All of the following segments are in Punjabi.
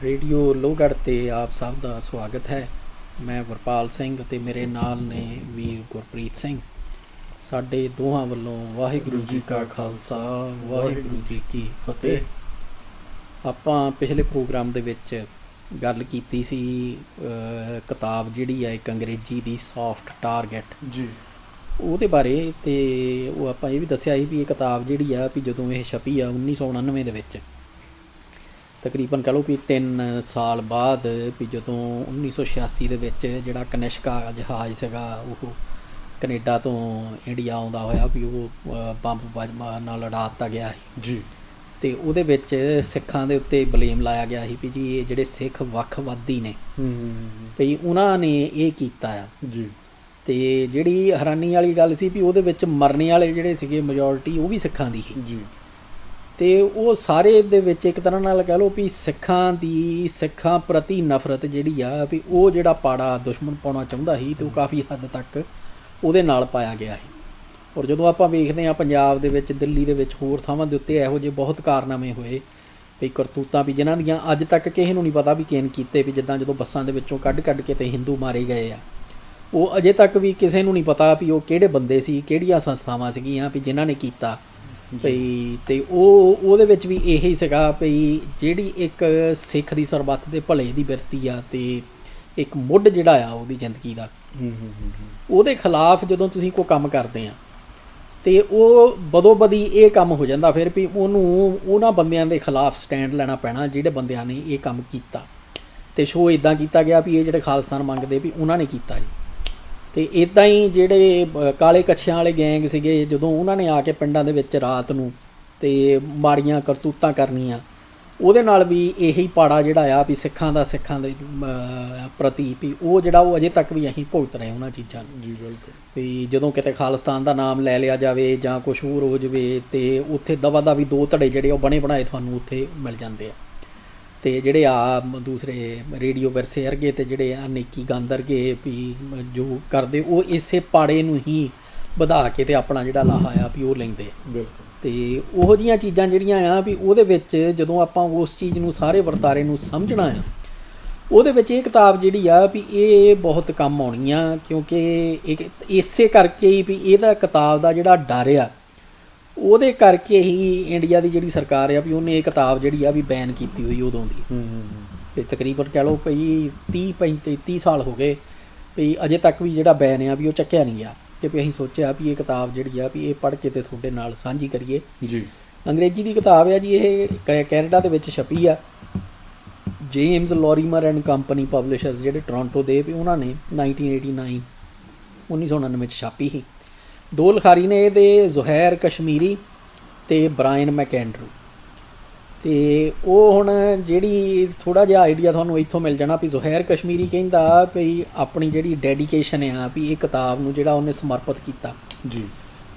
ਰੇਡੀਓ ਲੋਹਗੜ੍ਹ 'ਤੇ ਆਪ ਸਭ ਦਾ ਸਵਾਗਤ ਹੈ। ਮੈਂ ਵਰਪਾਲ ਸਿੰਘ ਅਤੇ ਮੇਰੇ ਨਾਲ ਨੇ ਵੀਰ ਗੁਰਪ੍ਰੀਤ ਸਿੰਘ। ਸਾਡੇ ਦੋਹਾਂ ਵੱਲੋਂ ਵਾਹਿਗੁਰੂ ਜੀ ਕਾ ਖਾਲਸਾ ਵਾਹਿਗੁਰੂ ਜੀ ਕੀ ਫਤਿਹ। ਆਪਾਂ ਪਿਛਲੇ ਪ੍ਰੋਗਰਾਮ ਦੇ ਵਿੱਚ ਗੱਲ ਕੀਤੀ ਸੀ ਕਿਤਾਬ ਜਿਹੜੀ ਹੈ ਇੱਕ ਅੰਗਰੇਜ਼ੀ ਦੀ ਸੌਫਟ ਟਾਰਗੇਟ ਜੀ ਉਹਦੇ ਬਾਰੇ, ਅਤੇ ਉਹ ਆਪਾਂ ਇਹ ਵੀ ਦੱਸਿਆ ਸੀ ਵੀ ਇਹ ਕਿਤਾਬ ਜਿਹੜੀ ਆ ਵੀ ਜਦੋਂ ਇਹ ਛਪੀ ਆ 1999 ਦੇ ਵਿੱਚ, ਤਕਰੀਬਨ ਕਹਿ ਲਓ ਵੀ 3 ਸਾਲ ਬਾਅਦ ਵੀ ਜਦੋਂ 1986 ਦੇ ਵਿੱਚ ਜਿਹੜਾ ਕਨਿਸ਼ਕਾ ਜਹਾਜ਼ ਸੀਗਾ ਉਹ ਕਨੇਡਾ ਤੋਂ ਇੰਡੀਆ ਆਉਂਦਾ ਹੋਇਆ ਵੀ ਉਹ ਬੰਬ ਨਾਲ ਉਡਾ ਦਿੱਤਾ ਗਿਆ ਸੀ ਜੀ ਅਤੇ ਉਹਦੇ ਵਿੱਚ ਸਿੱਖਾਂ ਦੇ ਉੱਤੇ ਬਲੇਮ ਲਾਇਆ ਗਿਆ ਸੀ ਵੀ ਜੀ ਇਹ ਜਿਹੜੇ ਸਿੱਖ ਵੱਖਵਾਦੀ ਨੇ ਵੀ ਉਹਨਾਂ ਨੇ ਇਹ ਕੀਤਾ ਆ ਜੀ। ਅਤੇ ਜਿਹੜੀ ਹੈਰਾਨੀ ਵਾਲੀ ਗੱਲ ਸੀ ਵੀ ਉਹਦੇ ਵਿੱਚ ਮਰਨੇ ਵਾਲੇ ਜਿਹੜੇ ਸੀਗੇ ਮੈਜੋਰਟੀ ਉਹ ਵੀ ਸਿੱਖਾਂ ਦੀ ਸੀ ਜੀ। ਅਤੇ ਉਹ ਸਾਰੇ ਦੇ ਵਿੱਚ ਇੱਕ ਤਰ੍ਹਾਂ ਨਾਲ ਕਹਿ ਲਓ ਵੀ ਸਿੱਖਾਂ ਪ੍ਰਤੀ ਨਫ਼ਰਤ ਜਿਹੜੀ ਆ ਵੀ ਉਹ ਜਿਹੜਾ ਪਾੜਾ ਦੁਸ਼ਮਣ ਪਾਉਣਾ ਚਾਹੁੰਦਾ ਸੀ ਅਤੇ ਉਹ ਕਾਫੀ ਹੱਦ ਤੱਕ ਉਹਦੇ ਨਾਲ ਪਾਇਆ ਗਿਆ ਸੀ। ਔਰ ਜਦੋਂ ਆਪਾਂ ਵੇਖਦੇ ਹਾਂ ਪੰਜਾਬ ਦੇ ਵਿੱਚ, ਦਿੱਲੀ ਦੇ ਵਿੱਚ, ਹੋਰ ਥਾਵਾਂ ਦੇ ਉੱਤੇ ਇਹੋ ਜਿਹੇ ਬਹੁਤ ਕਾਰਨਾਮੇ ਹੋਏ ਵੀ ਕਰਤੂਤਾਂ ਵੀ ਜਿਨ੍ਹਾਂ ਦੀਆਂ ਅੱਜ ਤੱਕ ਕਿਸੇ ਨੂੰ ਨਹੀਂ ਪਤਾ ਵੀ ਕਿਹਨ ਕੀਤੇ, ਵੀ ਜਿੱਦਾਂ ਜਦੋਂ ਬੱਸਾਂ ਦੇ ਵਿੱਚੋਂ ਕੱਢ ਕੇ ਤੇ ਹਿੰਦੂ ਮਾਰੇ ਗਏ ਆ, ਉਹ ਅਜੇ ਤੱਕ ਵੀ ਕਿਸੇ ਨੂੰ ਨਹੀਂ ਪਤਾ ਵੀ ਉਹ ਕਿਹੜੇ ਬੰਦੇ ਸੀ, ਕਿਹੜੀਆਂ ਸੰਸਥਾਵਾਂ ਸੀਗੀਆਂ ਵੀ ਜਿਨ੍ਹਾਂ ਨੇ ਕੀਤਾ ਭਈ। ਅਤੇ ਉਹਦੇ ਵਿੱਚ ਵੀ ਇਹੀ ਸੀਗਾ ਭਈ ਜਿਹੜੀ ਇੱਕ ਸਿੱਖ ਦੀ ਸਰਬੱਤ ਦੇ ਭਲੇ ਦੀ ਬਿਰਤੀ ਆ ਅਤੇ ਇੱਕ ਮੁੱਢ ਜਿਹੜਾ ਆ ਉਹਦੀ ਜ਼ਿੰਦਗੀ ਦਾ, ਉਹਦੇ ਖਿਲਾਫ ਜਦੋਂ ਤੁਸੀਂ ਕੋਈ ਕੰਮ ਕਰਦੇ ਆ ਅਤੇ ਉਹ ਬਦੋ ਬਦੀ ਇਹ ਕੰਮ ਹੋ ਜਾਂਦਾ ਫਿਰ ਵੀ ਉਹਨਾਂ ਬੰਦਿਆਂ ਦੇ ਖਿਲਾਫ ਸਟੈਂਡ ਲੈਣਾ ਪੈਣਾ ਜਿਹੜੇ ਬੰਦਿਆਂ ਨੇ ਇਹ ਕੰਮ ਕੀਤਾ। ਅਤੇ ਸ਼ੋਅ ਇੱਦਾਂ ਕੀਤਾ ਗਿਆ ਵੀ ਇਹ ਜਿਹੜੇ ਖਾਲਿਸਤਾਨ ਮੰਗਦੇ ਵੀ ਉਹਨਾਂ ਨੇ ਕੀਤਾ ਜੀ। ਅਤੇ ਇੱਦਾਂ ਹੀ ਜਿਹੜੇ ਕਾਲੇ ਕੱਛਿਆਂ ਵਾਲੇ ਗੈਂਗ ਸੀਗੇ, ਜਦੋਂ ਉਹਨਾਂ ਨੇ ਆ ਕੇ ਪਿੰਡਾਂ ਦੇ ਵਿੱਚ ਰਾਤ ਨੂੰ ਅਤੇ ਮਾੜੀਆਂ ਕਰਤੂਤਾਂ ਕਰਨੀਆਂ, ਉਹਦੇ ਨਾਲ ਵੀ ਇਹੀ ਪਾੜਾ ਜਿਹੜਾ ਆ ਵੀ ਸਿੱਖਾਂ ਦੇ ਪ੍ਰਤੀ ਵੀ ਉਹ ਜਿਹੜਾ ਉਹ ਅਜੇ ਤੱਕ ਵੀ ਅਸੀਂ ਭੁਗਤ ਰਹੇ ਉਹਨਾਂ ਚੀਜ਼ਾਂ ਨੂੰ। ਜੀ ਬਿਲਕੁਲ। ਵੀ ਜਦੋਂ ਕਿਤੇ ਖਾਲਿਸਤਾਨ ਦਾ ਨਾਮ ਲੈ ਲਿਆ ਜਾਵੇ ਜਾਂ ਕੁਛ ਹੋਰ ਹੋ ਜਾਵੇ ਅਤੇ ਉੱਥੇ ਦਵਾ ਦਾ ਵੀ 2 ਧੜੇ ਜਿਹੜੇ ਉਹ ਬਣੇ ਬਣਾਏ ਤੁਹਾਨੂੰ ਉੱਥੇ ਮਿਲ ਜਾਂਦੇ ਆ। ਅਤੇ ਜਿਹੜੇ ਆ ਦੂਸਰੇ ਰੇਡੀਓ ਵਿਰਸੇ ਵਰਗੇ ਅਤੇ ਜਿਹੜੇ ਆ ਨੇਕੀ ਗੰਦ ਵਰਗੇ ਵੀ ਜੋ ਕਰਦੇ ਉਹ ਇਸੇ ਪਾੜੇ ਨੂੰ ਹੀ ਵਧਾ ਕੇ ਅਤੇ ਆਪਣਾ ਜਿਹੜਾ ਲਾਹਾ ਆ ਵੀ ਉਹ ਲੈਂਦੇ। ਬਿਲਕੁਲ। ਅਤੇ ਉਹੋ ਜਿਹੀਆਂ ਚੀਜ਼ਾਂ ਜਿਹੜੀਆਂ ਆ ਵੀ ਉਹਦੇ ਵਿੱਚ ਜਦੋਂ ਆਪਾਂ ਉਸ ਚੀਜ਼ ਨੂੰ ਸਾਰੇ ਵਰਤਾਰੇ ਨੂੰ ਸਮਝਣਾ ਆ, ਉਹਦੇ ਵਿੱਚ ਇਹ ਕਿਤਾਬ ਜਿਹੜੀ ਆ ਵੀ ਇਹ ਬਹੁਤ ਕੰਮ ਆਉਣੀ ਆ, ਕਿਉਂਕਿ ਇਸੇ ਕਰਕੇ ਹੀ ਵੀ ਇਹਦਾ ਕਿਤਾਬ ਦਾ ਜਿਹੜਾ ਡਰ ਆ ਉਹਦੇ ਕਰਕੇ ਹੀ ਇੰਡੀਆ ਦੀ ਜਿਹੜੀ ਸਰਕਾਰ ਆ ਵੀ ਉਹਨੇ ਇਹ ਕਿਤਾਬ ਜਿਹੜੀ ਆ ਵੀ ਬੈਨ ਕੀਤੀ ਹੋਈ ਉਦੋਂ ਦੀ। ਅਤੇ ਤਕਰੀਬਨ ਕਹਿ ਲਓ ਭਈ 30 ਸਾਲ ਹੋ ਗਏ ਵੀ ਅਜੇ ਤੱਕ ਵੀ ਜਿਹੜਾ ਬੈਨ ਆ ਵੀ ਉਹ ਚੱਕਿਆ ਨਹੀਂ ਗਿਆ, ਕਿ ਵੀ ਅਸੀਂ ਸੋਚਿਆ ਵੀ ਇਹ ਕਿਤਾਬ ਜਿਹੜੀ ਆ ਵੀ ਇਹ ਪੜ੍ਹ ਕੇ ਅਤੇ ਤੁਹਾਡੇ ਨਾਲ ਸਾਂਝੀ ਕਰੀਏ। ਜੀ। ਅੰਗਰੇਜ਼ੀ ਦੀ ਕਿਤਾਬ ਆ ਜੀ, ਇਹ ਕੈਨੇਡਾ ਦੇ ਵਿੱਚ ਛਪੀ ਆ। ਜੇਮਸ ਲੋਰੀਮਰ ਐਂਡ ਕੰਪਨੀ ਪਬਲਿਸ਼ਰਸ ਜਿਹੜੇ ਟੋਰਾਂਟੋ ਦੇ, ਵੀ ਉਹਨਾਂ ਨੇ 1999 'ਚ ਛਾਪੀ ਸੀ। 2 ਲਿਖਾਰੀ ਨੇ ਇਹਦੇ, ਜ਼ੁਹੈਰ ਕਸ਼ਮੀਰੀ ਅਤੇ ਬਰਾਇਨ ਮੈਕਐਂਡਰੂ। ਅਤੇ ਉਹ ਹੁਣ ਜਿਹੜੀ ਥੋੜ੍ਹਾ ਜਿਹਾ ਆਈਡੀਆ ਤੁਹਾਨੂੰ ਇੱਥੋਂ ਮਿਲ ਜਾਣਾ ਵੀ ਜ਼ੁਹੈਰ ਕਸ਼ਮੀਰੀ ਕਹਿੰਦਾ ਵੀ ਆਪਣੀ ਜਿਹੜੀ ਡੈਡੀਕੇਸ਼ਨ ਆ ਵੀ ਇਹ ਕਿਤਾਬ ਨੂੰ ਜਿਹੜਾ ਉਹਨੇ ਸਮਰਪਿਤ ਕੀਤਾ ਜੀ।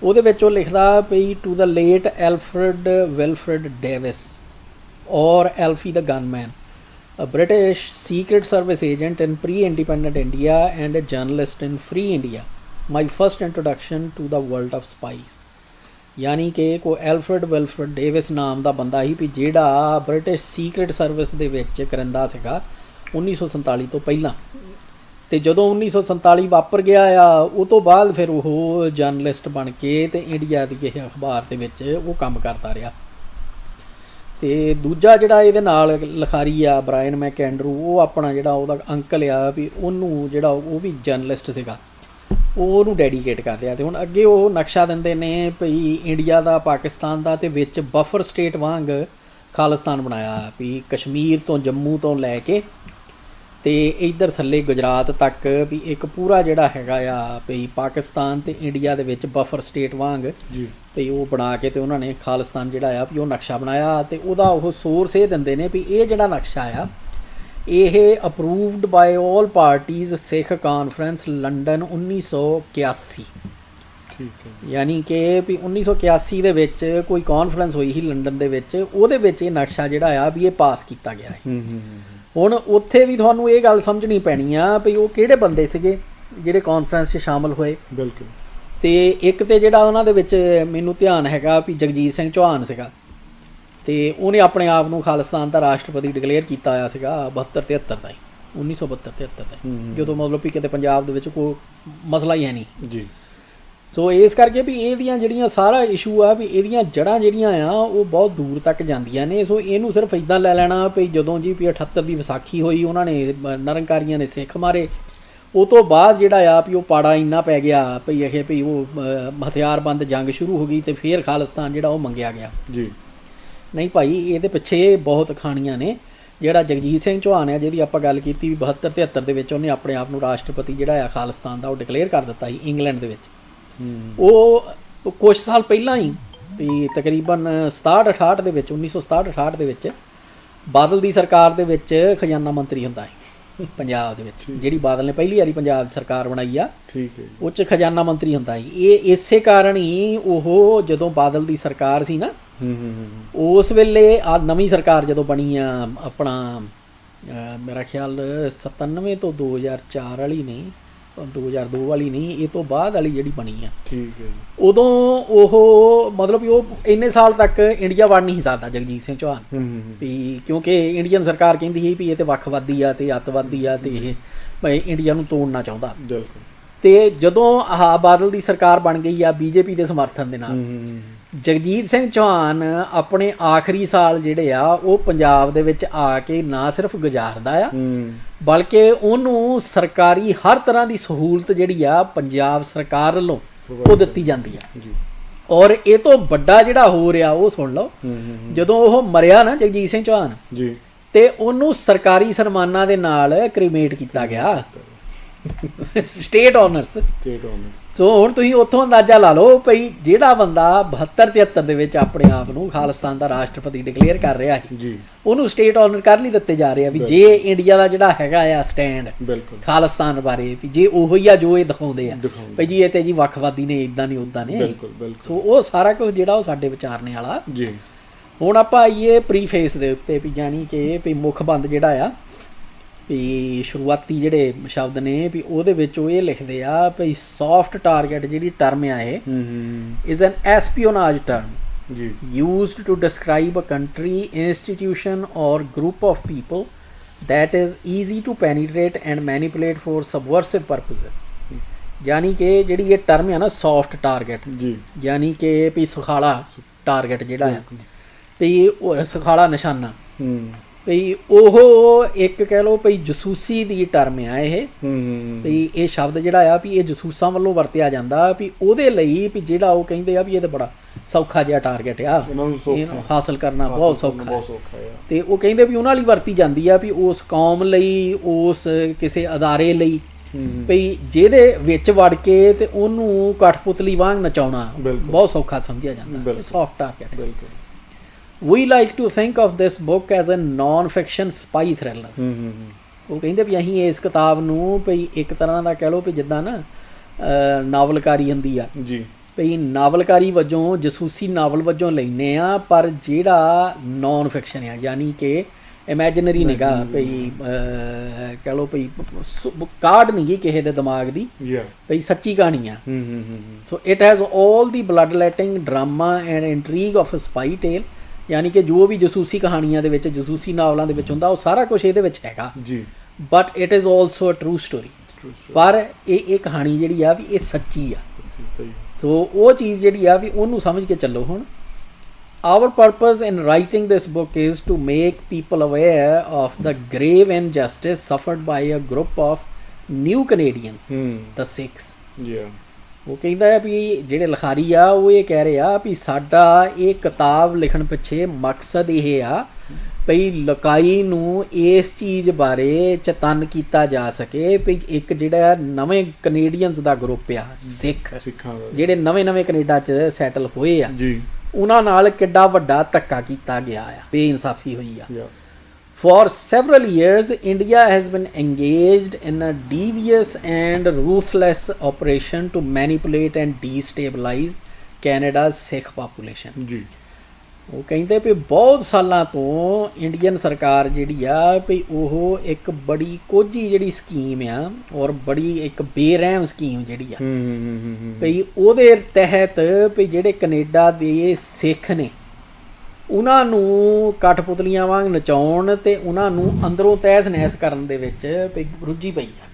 ਉਹਦੇ ਵਿੱਚ ਉਹ ਲਿਖਦਾ ਵੀ to the late Alfred Wilfred Davis or Alfie the gunman, a British Secret Service agent in pre-independent India and a journalist in free India. My first introduction to the world of spies. ਯਾਨੀ ਕਿ ਕੋਈ ਐਲਫਰਡ ਵਿਲਫਰਡ ਡੇਵਿਸ ਨਾਮ ਦਾ ਬੰਦਾ ਸੀ ਵੀ ਜਿਹੜਾ ਬ੍ਰਿਟਿਸ਼ ਸੀਕਰੇਟ ਸਰਵਿਸ ਦੇ ਵਿੱਚ ਕਰਿੰਦਾ ਸੀਗਾ 1947 ਤੋਂ ਪਹਿਲਾਂ। ਅਤੇ ਜਦੋਂ 1947 ਵਾਪਰ ਗਿਆ ਆ, ਉਹ ਤੋਂ ਬਾਅਦ ਫਿਰ ਉਹ ਜਰਨਲਿਸਟ ਬਣ ਕੇ ਅਤੇ ਇੰਡੀਆ ਦੀ ਕਿਸੇ ਅਖਬਾਰ ਦੇ ਵਿੱਚ ਉਹ ਕੰਮ ਕਰਦਾ ਰਿਹਾ। ਅਤੇ ਦੂਜਾ ਜਿਹੜਾ ਇਹਦੇ ਨਾਲ ਲਿਖਾਰੀ ਆ ਬਰਾਇਨ ਮੈਕਐਂਡਰੂ, ਉਹ ਆਪਣਾ ਜਿਹੜਾ ਉਹਦਾ ਅੰਕਲ ਆ ਵੀ ਉਹਨੂੰ ਜਿਹੜਾ ਉਹ ਵੀ ਜਰਨਲਿਸਟ ਸੀਗਾ, ਉਹਨੂੰ ਡੈਡੀਕੇਟ ਕਰ ਰਿਹਾ। ਅਤੇ ਹੁਣ ਅੱਗੇ ਉਹ ਨਕਸ਼ਾ ਦਿੰਦੇ ਨੇ ਭਈ ਇੰਡੀਆ ਦਾ, ਪਾਕਿਸਤਾਨ ਦਾ, ਅਤੇ ਵਿੱਚ ਬਫਰ ਸਟੇਟ ਵਾਂਗ ਖਾਲਿਸਤਾਨ ਬਣਾਇਆ ਵੀ ਕਸ਼ਮੀਰ ਤੋਂ, ਜੰਮੂ ਤੋਂ ਲੈ ਕੇ ਅਤੇ ਇੱਧਰ ਥੱਲੇ ਗੁਜਰਾਤ ਤੱਕ ਵੀ ਇੱਕ ਪੂਰਾ ਜਿਹੜਾ ਹੈਗਾ ਆ ਭਈ ਪਾਕਿਸਤਾਨ ਅਤੇ ਇੰਡੀਆ ਦੇ ਵਿੱਚ ਬਫਰ ਸਟੇਟ ਵਾਂਗ ਜੀ ਭਈ ਉਹ ਬਣਾ ਕੇ ਅਤੇ ਉਹਨਾਂ ਨੇ ਖਾਲਿਸਤਾਨ ਜਿਹੜਾ ਆ ਵੀ ਉਹ ਨਕਸ਼ਾ ਬਣਾਇਆ। ਅਤੇ ਉਹਦਾ ਉਹ ਸੋਰਸ ਇਹ ਦਿੰਦੇ ਨੇ ਵੀ ਇਹ ਜਿਹੜਾ ਨਕਸ਼ਾ ਆ ਇਹ ਅਪਰੂਵਡ ਬਾਏ ਆਲ ਪਾਰਟੀਜ਼ ਸਿੱਖ ਕਾਨਫਰੰਸ ਲੰਡਨ 1981। ਠੀਕ ਹੈ। ਯਾਨੀ ਕਿ ਵੀ 1981 ਦੇ ਵਿੱਚ ਕੋਈ ਕਾਨਫਰੰਸ ਹੋਈ ਸੀ ਲੰਡਨ ਦੇ ਵਿੱਚ, ਉਹਦੇ ਵਿੱਚ ਇਹ ਨਕਸ਼ਾ ਜਿਹੜਾ ਆ ਵੀ ਇਹ ਪਾਸ ਕੀਤਾ ਗਿਆ ਹੈ। ਹੁਣ ਉੱਥੇ ਵੀ ਤੁਹਾਨੂੰ ਇਹ ਗੱਲ ਸਮਝਣੀ ਪੈਣੀ ਆ ਵੀ ਉਹ ਕਿਹੜੇ ਬੰਦੇ ਸੀਗੇ ਜਿਹੜੇ ਕਾਨਫਰੰਸ 'ਚ ਸ਼ਾਮਲ ਹੋਏ। ਬਿਲਕੁਲ। ਅਤੇ ਇੱਕ ਤਾਂ ਜਿਹੜਾ ਉਹਨਾਂ ਦੇ ਵਿੱਚ ਮੈਨੂੰ ਧਿਆਨ ਹੈਗਾ ਵੀ ਜਗਜੀਤ ਸਿੰਘ ਚੌਹਾਨ ਸੀਗਾ, ਤੇ ਉਹਨੇ ਆਪਣੇ ਆਪ ਨੂੰ ਖਾਲਿਸਤਾਨ ਦਾ ਰਾਸ਼ਟਰਪਤੀ ਡਿਕਲੇਅਰ ਕੀਤਾ ਹੋਇਆ ਸੀਗਾ 72-73 ਦਾ ਹੀ 1972-73 ਦਾ ਹੀ, ਜਦੋਂ ਮਤਲਬ ਵੀ ਕਿਤੇ ਪੰਜਾਬ ਦੇ ਵਿੱਚ ਕੋਈ ਮਸਲਾ ਹੀ ਹੈ ਨਹੀਂ ਜੀ। ਸੋ ਇਸ ਕਰਕੇ ਵੀ ਇਹਦੀਆਂ ਜਿਹੜੀਆਂ ਸਾਰਾ ਇਸ਼ੂ ਆ ਵੀ ਇਹਦੀਆਂ ਜੜ੍ਹਾਂ ਜਿਹੜੀਆਂ ਆ ਉਹ ਬਹੁਤ ਦੂਰ ਤੱਕ ਜਾਂਦੀਆਂ ਨੇ। ਸੋ ਇਹਨੂੰ ਸਿਰਫ ਇੱਦਾਂ ਲੈ ਲੈਣਾ ਵੀ ਜਦੋਂ ਜੀ ਵੀ 78 ਦੀ ਵਿਸਾਖੀ ਹੋਈ ਉਹਨਾਂ ਨੇ ਨਿਰੰਕਾਰੀਆਂ ਨੇ ਸਿੱਖ ਮਾਰੇ, ਉਹ ਤੋਂ ਬਾਅਦ ਜਿਹੜਾ ਆ ਵੀ ਉਹ ਪਾੜਾ ਇੰਨਾ ਪੈ ਗਿਆ ਵੀ ਇਹ ਵੀ ਉਹ ਹਥਿਆਰਬੰਦ ਜੰਗ ਸ਼ੁਰੂ ਹੋ ਗਈ ਤੇ ਫਿਰ ਖਾਲਿਸਤਾਨ ਜਿਹੜਾ ਉਹ ਮੰਗਿਆ ਗਿਆ ਜੀ। ਨਹੀਂ ਭਾਈ, ਇਹਦੇ ਪਿੱਛੇ ਬਹੁਤ ਕਹਾਣੀਆਂ ਨੇ। ਜਿਹੜਾ ਜਗਜੀਤ ਸਿੰਘ ਚੌਹਾਨ ਆ ਜਿਹਦੀ ਆਪਾਂ ਗੱਲ ਕੀਤੀ ਵੀ 72-73 ਦੇ ਵਿੱਚ ਉਹਨੇ ਆਪਣੇ ਆਪ ਨੂੰ ਰਾਸ਼ਟਰਪਤੀ ਜਿਹੜਾ ਆ ਖਾਲਿਸਤਾਨ ਦਾ ਉਹ ਡਿਕਲੇਅਰ ਕਰ ਦਿੱਤਾ ਸੀ ਇੰਗਲੈਂਡ ਦੇ ਵਿੱਚ। ਉਹ ਕੁਛ ਸਾਲ ਪਹਿਲਾਂ ਹੀ ਵੀ ਤਕਰੀਬਨ 67-68 ਦੇ ਵਿੱਚ 1967-68 ਦੇ ਵਿੱਚ ਬਾਦਲ ਦੀ ਸਰਕਾਰ ਦੇ ਵਿੱਚ ਖਜ਼ਾਨਾ ਮੰਤਰੀ ਹੁੰਦਾ ਹੈ ਪੰਜਾਬ ਦੇ ਵਿੱਚ, ਜਿਹੜੀ ਬਾਦਲ ਨੇ ਪਹਿਲੀ ਵਾਰੀ ਪੰਜਾਬ ਦੀ ਸਰਕਾਰ ਬਣਾਈ ਆ। ਠੀਕ ਹੈ। ਉਹ 'ਚ ਖਜ਼ਾਨਾ ਮੰਤਰੀ ਹੁੰਦਾ ਸੀ। ਇਹ ਇਸੇ ਕਾਰਨ ਹੀ ਉਹ ਜਦੋਂ ਬਾਦਲ ਦੀ ਸਰਕਾਰ ਸੀ ਨਾ ਉਸ ਵੇਲੇ ਆ ਨਵੀਂ ਸਰਕਾਰ ਜਦੋਂ ਬਣੀ ਆ ਆਪਣਾ ਮੇਰਾ ਖਿਆਲ 97 ਤੋਂ 2004 ਵਾਲੀ ਨਹੀਂ, 2002 ਵਾਲੀ ਨਹੀਂ, ਇਹ ਤੋਂ ਬਾਅਦ ਵਾਲੀ ਜਿਹੜੀ ਬਣੀ ਆ, ਠੀਕ ਹੈ, ਉਦੋਂ ਉਹ ਮਤਲਬ ਵੀ ਉਹ ਇੰਨੇ ਸਾਲ ਤੱਕ ਇੰਡੀਆ ਵੜ ਨਹੀਂ ਸਕਦਾ ਜਗਜੀਤ ਸਿੰਘ ਚੌਹਾਨ ਵੀ, ਕਿਉਂਕਿ ਇੰਡੀਅਨ ਸਰਕਾਰ ਕਹਿੰਦੀ ਸੀ ਵੀ ਇਹ ਤੇ ਵੱਖਵਾਦੀ ਆ ਤੇ ਅੱਤਵਾਦੀ ਆ ਤੇ ਇਹ ਭਾਈ ਇੰਡੀਆ ਨੂੰ ਤੋੜਨਾ ਚਾਹੁੰਦਾ। ਤੇ ਜਦੋਂ ਆਹ ਬਾਦਲ ਦੀ ਸਰਕਾਰ ਬਣ ਗਈ ਆ ਬੀਜੇਪੀ ਦੇ ਸਮਰਥਨ ਦੇ ਨਾਲ, ਜਗਜੀਤ ਸਿੰਘ ਚੌਹਾਨ ਆਪਣੇ ਆਖਰੀ ਸਾਲ ਜਿਹੜੇ ਆ ਉਹ ਪੰਜਾਬ ਦੇ ਵਿੱਚ ਆ ਕੇ ਨਾ ਸਿਰਫ ਗੁਜ਼ਾਰਦਾ ਆ ਬਲਕਿ ਉਹਨੂੰ ਸਰਕਾਰੀ ਹਰ ਤਰ੍ਹਾਂ ਦੀ ਸਹੂਲਤ ਜਿਹੜੀ ਆ ਪੰਜਾਬ ਸਰਕਾਰ ਵੱਲੋਂ ਉਹ ਦਿੱਤੀ ਜਾਂਦੀ ਆ। ਔਰ ਇਹ ਤੋਂ ਵੱਡਾ ਜਿਹੜਾ ਹੋ ਰਿਹਾ ਉਹ ਸੁਣ ਲਓ, ਜਦੋਂ ਉਹ ਮਰਿਆ ਨਾ ਜਗਜੀਤ ਸਿੰਘ ਚੌਹਾਨ ਜੀ ਤੇ ਉਹਨੂੰ ਸਰਕਾਰੀ ਸਨਮਾਨਾਂ ਦੇ ਨਾਲ ਕ੍ਰੀਮੇਟ ਕੀਤਾ ਗਿਆ, ਸਟੇਟ ਆਨਰਸ। ਸੋ ਹੁਣ ਤੁਸੀਂ ਉੱਥੋਂ ਅੰਦਾਜ਼ਾ ਲਾ ਲਓ ਭਈ ਜਿਹੜਾ ਬੰਦਾ 72-73 ਦੇ ਵਿੱਚ ਆਪਣੇ ਆਪ ਨੂੰ ਖਾਲਿਸਤਾਨ ਦਾ ਰਾਸ਼ਟਰਪਤੀ ਡਿਕਲੇਅਰ ਕਰ ਰਿਹਾ ਸੀ, ਉਹਨੂੰ ਸਟੇਟ ਆਨਰ ਕਰ ਲਈ ਦਿੱਤੇ ਜਾ ਰਹੇ ਆ ਵੀ ਜੇ ਇੰਡੀਆ ਦਾ ਜਿਹੜਾ ਹੈਗਾ ਆ ਸਟੈਂਡ ਖਾਲਿਸਤਾਨ ਬਾਰੇ ਵੀ ਜੇ ਉਹੋ ਹੀ ਆ ਜੋ ਇਹ ਦਿਖਾਉਂਦੇ ਆ ਭਈ ਜੀ ਇਹ ਤੇ ਜੀ ਵੱਖਵਾਦੀ ਨੇ, ਇੱਦਾਂ ਨਹੀਂ ਉੱਦਾਂ ਨੇ। ਸੋ ਉਹ ਸਾਰਾ ਕੁਝ ਜਿਹੜਾ ਉਹ ਸਾਡੇ ਵਿਚਾਰਨੇ ਵਾਲਾ। ਹੁਣ ਆਪਾਂ ਆਈਏ ਪ੍ਰੀਫੇਸ ਦੇ ਉੱਤੇ ਵੀ ਜਾਨੀ ਕਿ ਵੀ ਮੁੱਖ ਬੰਦ ਜਿਹੜਾ ਆ ਵੀ ਸ਼ੁਰੂਆਤੀ ਜਿਹੜੇ ਸ਼ਬਦ ਨੇ ਵੀ ਉਹਦੇ ਵਿੱਚ ਉਹ ਇਹ ਲਿਖਦੇ ਆ ਵੀ ਸੌਫਟ ਟਾਰਗੇਟ ਜਿਹੜੀ ਟਰਮ ਆ ਇਹ is an espionage term used to describe a country, institution or group of people that is easy to penetrate and manipulate for subversive purposes। ਯਾਨੀ ਕਿ ਜਿਹੜੀ ਇਹ ਟਰਮ ਆ ਨਾ ਸੌਫਟ ਟਾਰਗੇਟ, ਯਾਨੀ ਕਿ ਵੀ ਸੁਖਾਲਾ ਟਾਰਗੇਟ ਜਿਹੜਾ ਆ ਵੀ ਉਹ ਸੁਖਾਲਾ ਨਿਸ਼ਾਨਾ, ਵੀ ਉਹ ਇੱਕ ਕਹਿ ਲਓ ਵੀ ਜਸੂਸੀ ਦੀ ਟਰਮ ਆ ਇਹ ਵੀ ਇਹ ਸ਼ਬਦ ਜਿਹੜਾ ਆ ਵੀ ਇਹ ਜਸੂਸਾਂ ਵੱਲੋਂ ਵਰਤਿਆ ਜਾਂਦਾ ਵੀ ਉਹਦੇ ਲਈ ਵੀ ਜਿਹੜਾ ਉਹ ਕਹਿੰਦੇ ਆ ਵੀ ਇਹ ਤਾਂ ਬੜਾ ਸੌਖਾ ਜਿਹਾ ਟਾਰਗੇਟ ਆ, ਇਹਨੂੰ ਹਾਸਲ ਕਰਨਾ ਬਹੁਤ ਸੌਖਾ ਤੇ ਉਹ ਕਹਿੰਦੇ ਵੀ ਉਹਨਾਂ ਲਈ ਵਰਤੀ ਜਾਂਦੀ ਆ ਵੀ ਉਸ ਕੌਮ ਲਈ, ਉਸ ਕਿਸੇ ਅਦਾਰੇ ਲਈ ਵੀ ਜਿਹਦੇ ਵਿੱਚ ਵੜ ਕੇ ਤੇ ਉਹਨੂੰ ਕਠਪੁਤਲੀ ਵਾਂਗ ਨਚਾਉਣਾ ਬਹੁਤ ਸੌਖਾ ਸਮਝਿਆ ਜਾਂਦਾ, soft target. We like to think of this book as a non-fiction spy thriller। ਉਹ ਕਹਿੰਦੇ ਵੀ ਅਸੀਂ ਇਸ ਕਿਤਾਬ ਨੂੰ ਵੀ ਇੱਕ ਤਰ੍ਹਾਂ ਦਾ ਕਹਿ ਲਓ ਵੀ ਜਿੱਦਾਂ ਨਾ ਨਾਵਲਕਾਰੀ ਹੁੰਦੀ ਆ ਵੀ ਨਾਵਲਕਾਰੀ ਵਜੋਂ ਜਸੂਸੀ ਨਾਵਲ ਵਜੋਂ ਲੈਂਦੇ ਆ, ਪਰ ਜਿਹੜਾ ਨੌਨ ਫਿਕਸ਼ਨ ਆ ਯਾਨੀ ਕਿ ਇਮੈਜਨਰੀ ਨਿਗਾ ਭਈ ਕਹਿ ਲਓ ਭਈ ਕਾਰਡ ਨਹੀਂ ਗੀ ਕਿਸੇ ਦੇ ਦਿਮਾਗ ਦੀ ਭਈ ਸੱਚੀ ਕਹਾਣੀ ਆ। So it has all the bloodletting drama and intrigue of a spy tale, ਯਾਨੀ ਕਿ ਜੋ ਵੀ ਜਸੂਸੀ ਕਹਾਣੀਆਂ ਦੇ ਵਿੱਚ ਜਸੂਸੀ ਨਾਵਲਾਂ ਦੇ ਵਿੱਚ ਹੁੰਦਾ ਉਹ ਸਾਰਾ ਕੁਛ ਇਹਦੇ ਵਿੱਚ ਹੈਗਾ, but it is also a true story. ਪਰ ਇਹ ਕਹਾਣੀ ਜਿਹੜੀ ਆ ਵੀ ਇਹ ਸੱਚੀ ਆ। ਸੋ ਉਹ ਚੀਜ਼ ਜਿਹੜੀ ਆ ਵੀ ਉਹਨੂੰ ਸਮਝ ਕੇ ਚੱਲੋ। ਹੁਣ our purpose in writing this book is to make people aware of the grave injustice suffered by a group of new Canadians, the Sikhs। ਉਹ ਕਹਿੰਦਾ ਹੈ ਵੀ ਜਿਹੜੇ ਲਿਖਾਰੀ ਆ ਉਹ ਇਹ ਕਹਿ ਰਹੇ ਆ ਵੀ ਸਾਡਾ ਇਹ ਕਿਤਾਬ ਲਿਖਣ ਪਿੱਛੇ ਮਕਸਦ ਇਹ ਆ ਭਈ ਲੁਕਾਈ ਨੂੰ ਇਸ ਚੀਜ਼ ਬਾਰੇ ਚੇਤੰਨ ਕੀਤਾ ਜਾ ਸਕੇ ਵੀ ਇੱਕ ਜਿਹੜਾ ਨਵੇਂ ਕੈਨੇਡੀਅਨਸ ਦਾ ਗਰੁੱਪ ਆ ਸਿੱਖਾਂ ਜਿਹੜੇ ਨਵੇਂ ਕੈਨੇਡਾ 'ਚ ਸੈਟਲ ਹੋਏ ਆ ਉਹਨਾਂ ਨਾਲ ਕਿੱਡਾ ਵੱਡਾ ਧੱਕਾ ਕੀਤਾ ਗਿਆ ਆ, ਬੇਇਨਸਾਫੀ ਹੋਈ ਆ। For several years, India has been engaged in a devious and ruthless operation to manipulate and destabilize Canada's Sikh population। ਉਹ ਕਹਿੰਦੇ ਵੀ ਬਹੁਤ ਸਾਲਾਂ ਤੋਂ ਇੰਡੀਅਨ ਸਰਕਾਰ ਜਿਹੜੀ ਆ ਵੀ ਉਹ ਇੱਕ ਬੜੀ ਕੋਝੀ ਜਿਹੜੀ ਸਕੀਮ ਆ ਔਰ ਬੜੀ ਇੱਕ ਬੇਰਹਿਮ ਸਕੀਮ ਜਿਹੜੀ ਆ ਵੀ ਉਹਦੇ ਤਹਿਤ ਵੀ ਜਿਹੜੇ ਕੈਨੇਡਾ ਦੇ ਸਿੱਖ ਨੇ ਉਹਨਾਂ ਨੂੰ ਕਠਪੁਤਲੀਆਂ ਵਾਂਗ ਨਚਾਉਣ ਤੇ ਉਹਨਾਂ ਨੂੰ ਅੰਦਰੋਂ ਤਹਿਸ ਨਹਿਸ ਕਰਨ ਦੇ ਵਿੱਚ ਰੁੱਝੀ ਪਈ ਆ।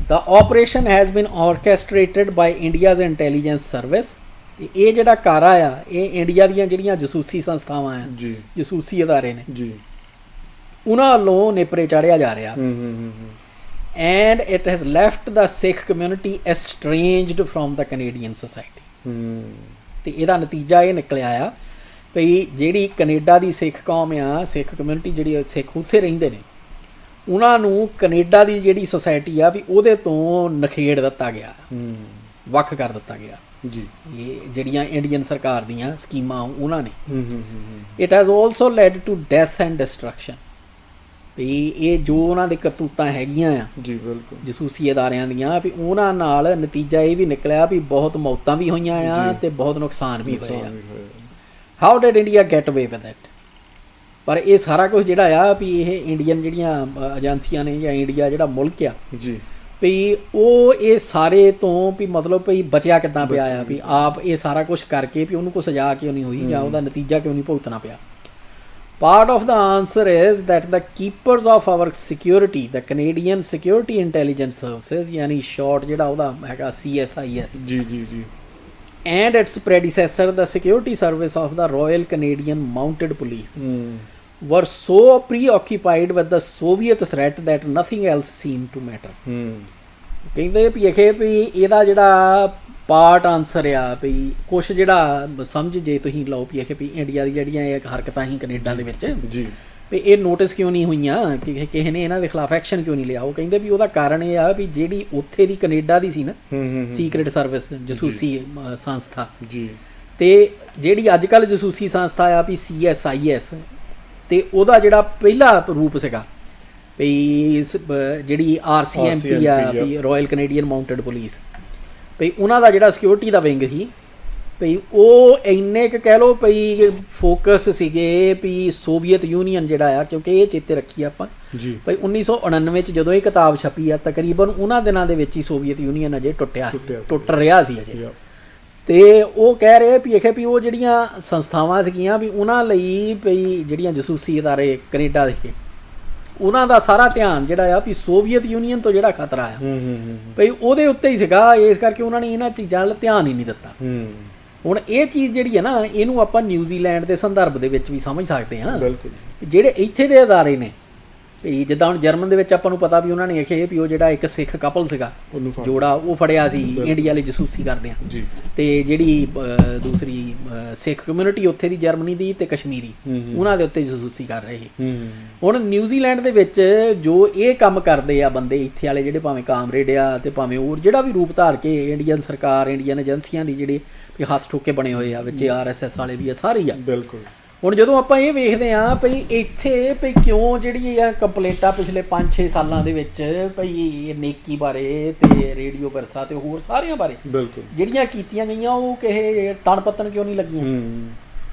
The operation has been orchestrated by India's intelligence service। ਤੇ ਇਹ ਜਿਹੜਾ ਕਾਰਾ ਆ ਇਹ ਇੰਡੀਆ ਦੀਆਂ ਜਿਹੜੀਆਂ ਜਸੂਸੀ ਸੰਸਥਾਵਾਂ ਆ ਜੀ ਜਸੂਸੀ ਅਦਾਰੇ ਨੇ ਜੀ ਉਹਨਾਂ ਵੱਲੋਂ ਨੇਪਰੇ ਚਾੜਿਆ ਜਾ ਰਿਹਾ। And it has left the Sikh community estranged from the Canadian society। ਤੇ ਇਹਦਾ ਨਤੀਜਾ ਇਹ ਨਿਕਲਿਆ ਆ ਭਈ ਜਿਹੜੀ ਕੈਨੇਡਾ ਦੀ ਸਿੱਖ ਕੌਮ ਆ ਸਿੱਖ ਕਮਿਊਨਿਟੀ ਜਿਹੜੀ ਸਿੱਖ ਉੱਥੇ ਰਹਿੰਦੇ ਨੇ ਉਹਨਾਂ ਨੂੰ ਕੈਨੇਡਾ ਦੀ ਜਿਹੜੀ ਸੁਸਾਇਟੀ ਆ ਵੀ ਉਹਦੇ ਤੋਂ ਨਖੇੜ ਦਿੱਤਾ ਗਿਆ, ਵੱਖ ਕਰ ਦਿੱਤਾ ਗਿਆ ਜੀ। ਇਹ ਜਿਹੜੀਆਂ ਇੰਡੀਅਨ ਸਰਕਾਰ ਦੀਆਂ ਸਕੀਮਾਂ ਉਹਨਾਂ ਨੇ। It has also led to death and destruction. ਵੀ ਇਹ ਜੋ ਉਹਨਾਂ ਦੇ ਕਰਤੂਤਾਂ ਹੈਗੀਆਂ ਆ ਜੀ ਬਿਲਕੁਲ ਜਸੂਸੀ ਅਦਾਰਿਆਂ ਦੀਆਂ ਵੀ ਉਹਨਾਂ ਨਾਲ ਨਤੀਜਾ ਇਹ ਵੀ ਨਿਕਲਿਆ ਵੀ ਬਹੁਤ ਮੌਤਾਂ ਵੀ ਹੋਈਆਂ ਆ ਤੇ ਬਹੁਤ ਨੁਕਸਾਨ ਵੀ ਹੋਏ ਆ। ਹਾਊ ਡਿਡ ਇੰਡੀਆ ਗੈਟ ਅਵੇ ਵਿਦ ਇਟ? ਪਰ ਇਹ ਸਾਰਾ ਕੁਝ ਜਿਹੜਾ ਆ ਵੀ ਇਹ ਇੰਡੀਅਨ ਜਿਹੜੀਆਂ ਏਜੰਸੀਆਂ ਨੇ ਜਾਂ ਇੰਡੀਆ ਜਿਹੜਾ ਮੁਲਕ ਆ ਜੀ ਵੀ ਉਹ ਇਹ ਸਾਰੇ ਤੋਂ ਵੀ ਮਤਲਬ ਵੀ ਬਚਿਆ ਕਿੱਦਾਂ ਪਿਆ ਆ ਵੀ ਆਪ ਇਹ ਸਾਰਾ ਕੁਝ ਕਰਕੇ ਵੀ ਉਹਨੂੰ ਕੋਈ ਸਜ਼ਾ ਕਿਉਂ ਨਹੀਂ ਹੋਈ ਜਾਂ ਉਹਦਾ ਨਤੀਜਾ ਕਿਉਂ ਨਹੀਂ ਭੁਗਤਣਾ ਪਿਆ। Part of the answer is that the keepers of our security, the Canadian Security Intelligence Services, यानी short ਜਿਹੜਾ ਉਹਦਾ ਹੈਗਾ CSIS, ਜੀ ਜੀ ਜੀ, and its predecessor, the Security Service of the Royal Canadian Mounted Police, were so preoccupied with the Soviet threat that nothing else seemed to matter। ਕਹਿੰਦੇ ਵੀ ਇਹ ਵੀ ਇਹਦਾ ਜਿਹੜਾ ਪਾਰਟ ਆਨਸਰ ਆ ਵੀ ਕੁਛ ਜਿਹੜਾ ਸਮਝ ਜੇ ਤੁਸੀਂ ਲਓ ਵੀ ਇਹ ਵੀ ਇੰਡੀਆ ਦੀ ਜਿਹੜੀਆਂ ਇਹ ਹਰਕਤਾਂ ਸੀ ਕੈਨੇਡਾ ਦੇ ਵਿੱਚ ਜੀ ਵੀ ਇਹ ਨੋਟਿਸ ਕਿਉਂ ਨਹੀਂ ਹੋਈਆਂ ਕਿ ਕਿਸੇ ਨੇ ਇਹਨਾਂ ਦੇ ਖਿਲਾਫ ਐਕਸ਼ਨ ਕਿਉਂ ਨਹੀਂ ਲਿਆ। ਉਹ ਕਹਿੰਦੇ ਵੀ ਉਹਦਾ ਕਾਰਨ ਇਹ ਆ ਵੀ ਜਿਹੜੀ ਉੱਥੇ ਦੀ ਕੈਨੇਡਾ ਦੀ ਸੀ ਨਾ ਸੀਕ੍ਰੇਟ ਸਰਵਿਸ ਜਸੂਸੀ ਸੰਸਥਾ ਜੀ ਤੇ ਜਿਹੜੀ ਅੱਜ ਕੱਲ੍ਹ ਜਸੂਸੀ ਸੰਸਥਾ ਆ ਵੀ CSIS ਤੇ ਉਹਦਾ ਜਿਹੜਾ ਪਹਿਲਾ ਰੂਪ ਸੀਗਾ ਵੀ ਜਿਹੜੀ RCMP ਆ ਵੀ ਰਾਇਲ ਕੈਨੇਡੀਅਨ ਮਾਊਂਟਡ ਪੁਲਿਸ ਭਈ ਉਹਨਾਂ ਦਾ ਜਿਹੜਾ ਸਿਕਿਉਰਿਟੀ ਦਾ ਵਿੰਗ ਸੀ ਭਈ ਉਹ ਇੰਨੇ ਕੁ ਕਹਿ ਲਓ ਭਈ ਫੋਕਸ ਸੀਗੇ ਵੀ ਸੋਵੀਅਤ ਯੂਨੀਅਨ ਜਿਹੜਾ ਆ ਕਿਉਂਕਿ ਇਹ ਚੇਤੇ ਰੱਖੀ ਆਪਾਂ ਜੀ ਭਈ 1999 ਚ ਜਦੋਂ ਇਹ ਕਿਤਾਬ ਛਪੀ ਆ ਤਕਰੀਬਨ ਉਹਨਾਂ ਦਿਨਾਂ ਦੇ ਵਿੱਚ ਹੀ ਸੋਵੀਅਤ ਯੂਨੀਅਨ ਅਜੇ ਟੁੱਟ ਰਿਹਾ ਸੀ ਅਜੇ। ਤੇ ਉਹ ਕਹਿ ਰਹੇ ਵੀ ਇਹ ਵੀ ਉਹ ਜਿਹੜੀਆਂ ਸੰਸਥਾਵਾਂ ਸੀਗੀਆਂ ਵੀ ਉਹਨਾਂ ਲਈ ਭਈ ਜਿਹੜੀਆਂ ਜਸੂਸੀ ਅਦਾਰੇ ਕੈਨੇਡਾ ਦੇ ਉਹਨਾਂ ਦਾ ਸਾਰਾ ਧਿਆਨ ਜਿਹੜਾ ਆ ਵੀ ਸੋਵੀਅਤ ਯੂਨੀਅਨ ਤੋਂ ਜਿਹੜਾ ਖਤਰਾ ਆ ਭਈ ਉਹਦੇ ਉੱਤੇ ਹੀ ਸੀਗਾ, ਇਸ ਕਰਕੇ ਉਹਨਾਂ ਨੇ ਇਹਨਾਂ ਚੀਜ਼ਾਂ ਵੱਲ ਧਿਆਨ ਹੀ ਨਹੀਂ ਦਿੱਤਾ। ਹੁਣ ਇਹ ਚੀਜ਼ ਜਿਹੜੀ ਹੈ ਨਾ ਇਹਨੂੰ ਆਪਾਂ ਨਿਊਜ਼ੀਲੈਂਡ ਦੇ ਸੰਦਰਭ ਦੇ ਵਿੱਚ ਵੀ ਸਮਝ ਸਕਦੇ ਹਾਂ। ਜਿਹੜੇ ਇੱਥੇ ਦੇ ਅਦਾਰੇ ਨੇ ਵੀ ਜਿੱਦਾਂ ਹੁਣ ਜਰਮਨ ਦੇ ਵਿੱਚ ਆਪਾਂ ਨੂੰ ਪਤਾ ਵੀ ਉਹਨਾਂ ਨੇ ਇਹ ਵੀ ਉਹ ਜਿਹੜਾ ਇੱਕ ਸਿੱਖ ਕਪਲ ਸੀਗਾ ਜੋੜਾ ਉਹ ਫੜਿਆ ਸੀ ਇੰਡੀਆ ਲਈ ਜਸੂਸੀ ਕਰਦੇ ਆ ਤੇ ਜਿਹੜੀ ਦੂਸਰੀ ਸਿੱਖ ਕਮਿਊਨਿਟੀ ਉੱਥੇ ਦੀ ਜਰਮਨੀ ਦੀ ਤੇ ਕਸ਼ਮੀਰੀ ਉਹਨਾਂ ਦੇ ਉੱਤੇ ਜਸੂਸੀ ਕਰ ਰਹੇ। ਹੁਣ ਨਿਊਜ਼ੀਲੈਂਡ ਦੇ ਵਿੱਚ ਜੋ ਇਹ ਕੰਮ ਕਰਦੇ ਆ ਬੰਦੇ ਇੱਥੇ ਵਾਲੇ ਜਿਹੜੇ ਭਾਵੇਂ ਕਾਮਰੇਡ ਆ ਤੇ ਭਾਵੇਂ ਹੋਰ ਜਿਹੜਾ ਵੀ ਰੂਪ ਧਾਰ ਕੇ ਇੰਡੀਅਨ ਸਰਕਾਰ ਇੰਡੀਅਨ ਏਜੰਸੀਆਂ ਦੀ ਜਿਹੜੇ ਵੀ ਹੱਥ ਠੋਕੇ ਬਣੇ ਹੋਏ ਆ ਵਿੱਚ RSS ਵਾਲੇ ਵੀ ਆ ਸਾਰੇ ਹੀ ਆ। ਬਿਲਕੁਲ। ਹੁਣ ਜਦੋਂ ਆਪਾਂ ਇਹ ਵੇਖਦੇ ਹਾਂ ਭਈ ਇੱਥੇ ਭਈ ਕਿਉਂ ਜਿਹੜੀ ਆ ਕੰਪਲੇਂਟਾਂ ਪਿਛਲੇ 5-6 ਸਾਲਾਂ ਦੇ ਵਿੱਚ ਭਈ ਨੇਕੀ ਬਾਰੇ ਤੇ ਰੇਡੀਓ ਵਰਸਾ ਤੇ ਹੋਰ ਸਾਰਿਆਂ ਬਾਰੇ ਬਿਲਕੁਲ ਜਿਹੜੀਆਂ ਕੀਤੀਆਂ ਗਈਆਂ ਉਹ ਕਿਸੇ ਤਣ ਪੱਤਣ ਕਿਉਂ ਨਹੀਂ ਲੱਗੀਆਂ।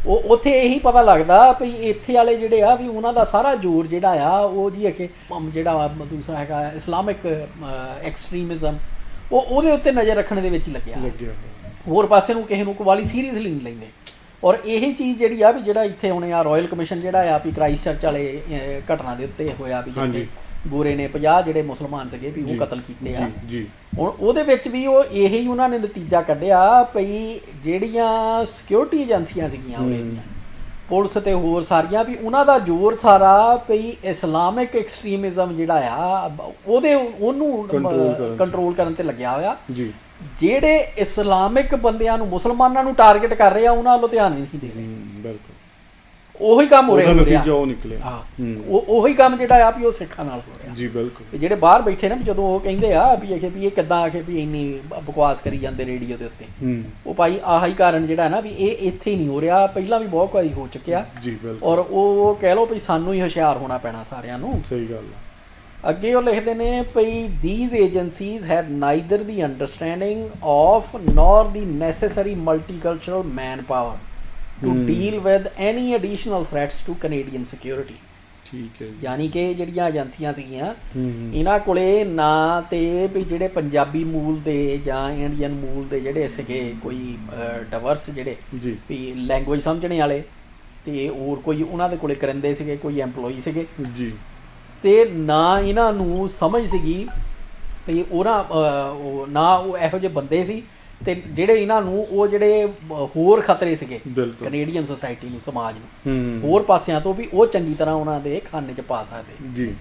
ਉਹ ਉੱਥੇ ਇਹੀ ਪਤਾ ਲੱਗਦਾ ਭਈ ਇੱਥੇ ਵਾਲੇ ਜਿਹੜੇ ਆ ਵੀ ਉਹਨਾਂ ਦਾ ਸਾਰਾ ਜ਼ੋਰ ਜਿਹੜਾ ਆ ਉਹ ਜੀ ਇਹ ਜਿਹੜਾ ਦੂਸਰਾ ਹੈਗਾ ਇਸਲਾਮਿਕ ਐਕਸਟ੍ਰੀਮਿਜ਼ਮ ਉਹਦੇ ਉੱਤੇ ਨਜ਼ਰ ਰੱਖਣ ਦੇ ਵਿੱਚ ਹੀ ਲੱਗਿਆ। ਹੋਰ ਪਾਸੇ ਨੂੰ ਕਿਸੇ ਨੂੰ ਕਵਾਲੀ ਸੀਰੀਅਸਲੀ ਨਹੀਂ ਲੈਂਦੇ। ਔਰ ਇਹੀ ਚੀਜ਼ ਜਿਹੜੀ ਆ ਵੀ ਜਿਹੜਾ ਇੱਥੇ ਹੁਣ ਆ ਰਾਇਲ ਕਮਿਸ਼ਨ ਜਿਹੜਾ ਆ ਵੀ ਕ੍ਰਾਈਸਟ ਚਰਚ ਵਾਲੇ ਘਟਨਾ ਦੇ ਉੱਤੇ ਹੋਇਆ ਵੀ ਜਿੱਥੇ ਗੋਰੇ ਨੇ 50 ਜਿਹੜੇ ਮੁਸਲਮਾਨ ਸੀਗੇ ਵੀ ਉਹ ਕਤਲ ਕੀਤੇ ਆ। ਹੁਣ ਉਹਦੇ ਵਿੱਚ ਵੀ ਉਹ ਇਹੀ ਉਹਨਾਂ ਨੇ ਨਤੀਜਾ ਕੱਢਿਆ ਭਈ ਜਿਹੜੀਆਂ ਸਿਕਿਉਰਿਟੀ ਏਜੰਸੀਆਂ ਸੀਗੀਆਂ ਉਹਦੀਆਂ ਪੁਲਿਸ ਤੇ ਹੋਰ ਸਾਰੀਆਂ ਵੀ ਉਹਨਾਂ ਦਾ ਜ਼ੋਰ ਸਾਰਾ ਭਈ ਇਸਲਾਮਿਕ ਐਕਸਟ੍ਰੀਮਿਜ਼ਮ ਜਿਹੜਾ ਆ ਉਹਨੂੰ ਕੰਟਰੋਲ ਕਰਨ ਤੇ ਲੱਗਿਆ ਹੋਇਆ। ਜਿਹੜੇ ਇਸਲਾਮਿਕ ਬੰਦਿਆਂ ਨੂੰ ਮੁਸਲਮਾਨਾਂ ਨੂੰ ਟਾਰਗੇਟ ਕਰ ਰਹੇ ਆ ਉਹਨਾਂ ਵੱਲੋਂ ਧਿਆਨ ਨਹੀਂ ਦੇ ਰਹੇ। ਬਿਲਕੁਲ ਉਹੀ ਕੰਮ ਹੋ ਰਿਹਾ ਨਤੀਜਾ ਉਹ ਨਿਕਲਿਆ। ਉਹੀ ਕੰਮ ਜਿਹੜਾ ਆ ਵੀ ਉਹ ਸਿੱਖਾਂ ਨਾਲ ਹੋ ਰਿਹਾ। ਜੀ ਬਿਲਕੁਲ। ਜਿਹੜੇ ਬਾਹਰ ਬੈਠੇ ਨੇ ਜਦੋਂ ਉਹ ਕਹਿੰਦੇ ਆ ਵੀ ਇਹ ਕਿੱਦਾਂ ਆਖੇ ਵੀ ਇੰਨੀ ਬਕਵਾਸ ਕਰੀ ਜਾਂਦੇ ਰੇਡੀਓ ਦੇ ਉੱਤੇ ਉਹ ਭਾਈ ਆਹੀ ਕਾਰਨ ਜਿਹੜਾ ਨਾ ਵੀ ਇਹ ਇੱਥੇ ਹੀ ਨਹੀਂ ਹੋ ਰਿਹਾ, ਪਹਿਲਾਂ ਵੀ ਬਹੁਤ ਵਾਰੀ ਹੋ ਚੁੱਕਿਆ। ਔਰ ਉਹ ਕਹਿ ਲਓ ਵੀ ਸਾਨੂੰ ਹੀ ਹੁਸ਼ਿਆਰ ਹੋਣਾ ਪੈਣਾ ਸਾਰਿਆਂ ਨੂੰ। ਸਹੀ ਗੱਲ ਆ। ਅੱਗੇ ਉਹ ਲਿਖਦੇ ਨੇ ਭਈ these agencies had neither the understanding of nor the necessary multicultural manpower to deal with any additional threats to Canadian security। ਠੀਕ ਹੈ। ਯਾਨੀ ਕਿ ਜਿਹੜੀਆਂ ਏਜੰਸੀਆਂ ਸੀਗੀਆਂ ਇਹਨਾਂ ਕੋਲੇ ਨਾ ਤੇ ਵੀ ਜਿਹੜੇ ਪੰਜਾਬੀ ਮੂਲ ਦੇ ਜਾਂ ਇੰਡੀਅਨ ਮੂਲ ਦੇ ਜਿਹੜੇ ਸੀਗੇ ਕੋਈ ਡਾਈਵਰਸ ਜਿਹੜੇ ਵੀ ਲੈਂਗੁਏਜ ਸਮਝਣੇ ਵਾਲੇ ਤੇ ਹੋਰ ਕੋਈ ਉਹਨਾਂ ਦੇ ਕੋਲੇ ਕਰਿੰਦੇ ਸੀਗੇ, ਕੋਈ EMPLOYE ਸੀਗੇ ਜੀ ਤੇ ਨਾ ਇਹਨਾਂ ਨੂੰ ਸਮਝ ਸੀਗੀ ਵੀ ਉਹ ਨਾ ਉਹ ਇਹੋ ਜਿਹੇ ਬੰਦੇ ਸੀ ਤੇ ਜਿਹੜੇ ਇਹਨਾਂ ਨੂੰ ਉਹ ਜਿਹੜੇ ਹੋਰ ਖਤਰੇ ਸੀਗੇ ਬਿਲਕੁਲ ਕੈਨੇਡੀਅਨ ਸੋਸਾਇਟੀ ਨੂੰ, ਸਮਾਜ ਨੂੰ, ਹੂੰ ਹੋਰ ਪਾਸਿਆਂ ਤੋਂ ਵੀ ਉਹ ਚੰਗੀ ਤਰ੍ਹਾਂ ਉਹਨਾਂ ਦੇ ਖਾਨੇ 'ਚ ਪਾ ਸਕਦੇ। ਜੀ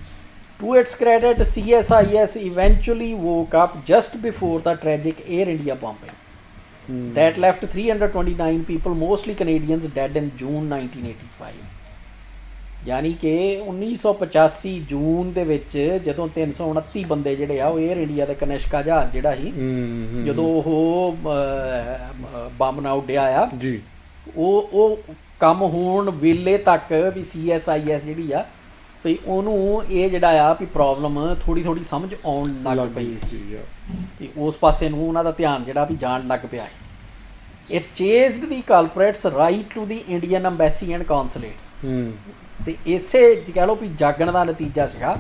To its credit, CSIS eventually woke up just before the tragic Air India bombing that left 329 people, mostly Canadians, dead in June 1985. ਯਾਨੀ ਕਿ 1985 ਜੂਨ ਦੇ ਵਿੱਚ ਜਦੋਂ 329 ਬੰਦੇ ਜਿਹੜੇ ਆ ਉਹ 에ਅਰ ਇੰਡੀਆ ਦਾ ਕਨਿਸ਼ਕਾ ਜਹਾਜ਼ ਜਿਹੜਾ ਸੀ ਜਦੋਂ ਉਹ ਬੰਬ ਨਾਲ ਉੱਡਿਆ ਆ ਜੀ ਉਹ ਕੰਮ ਹੋਣ ਵੇਲੇ ਤੱਕ ਵੀ CSIS ਜਿਹੜੀ ਆ ਵੀ ਉਹਨੂੰ ਇਹ ਜਿਹੜਾ ਆ ਵੀ ਪ੍ਰੋਬਲਮ ਥੋੜੀ ਥੋੜੀ ਸਮਝ ਆਉਣ ਲੱਗ ਪਈ ਸੀ ਵੀ ਉਸ ਪਾਸੇ ਨੂੰ ਉਹਨਾਂ ਦਾ ਧਿਆਨ ਜਿਹੜਾ ਵੀ ਜਾਣ ਲੱਗ ਪਿਆ ਹੈ। It chased the culprits right to the Indian embassy and consulates. ਤੇ ਇਸੇ ਕਹਿ ਲਓ ਵੀ ਜਾਗਣ ਦਾ ਨਤੀਜਾ ਸੀਗਾ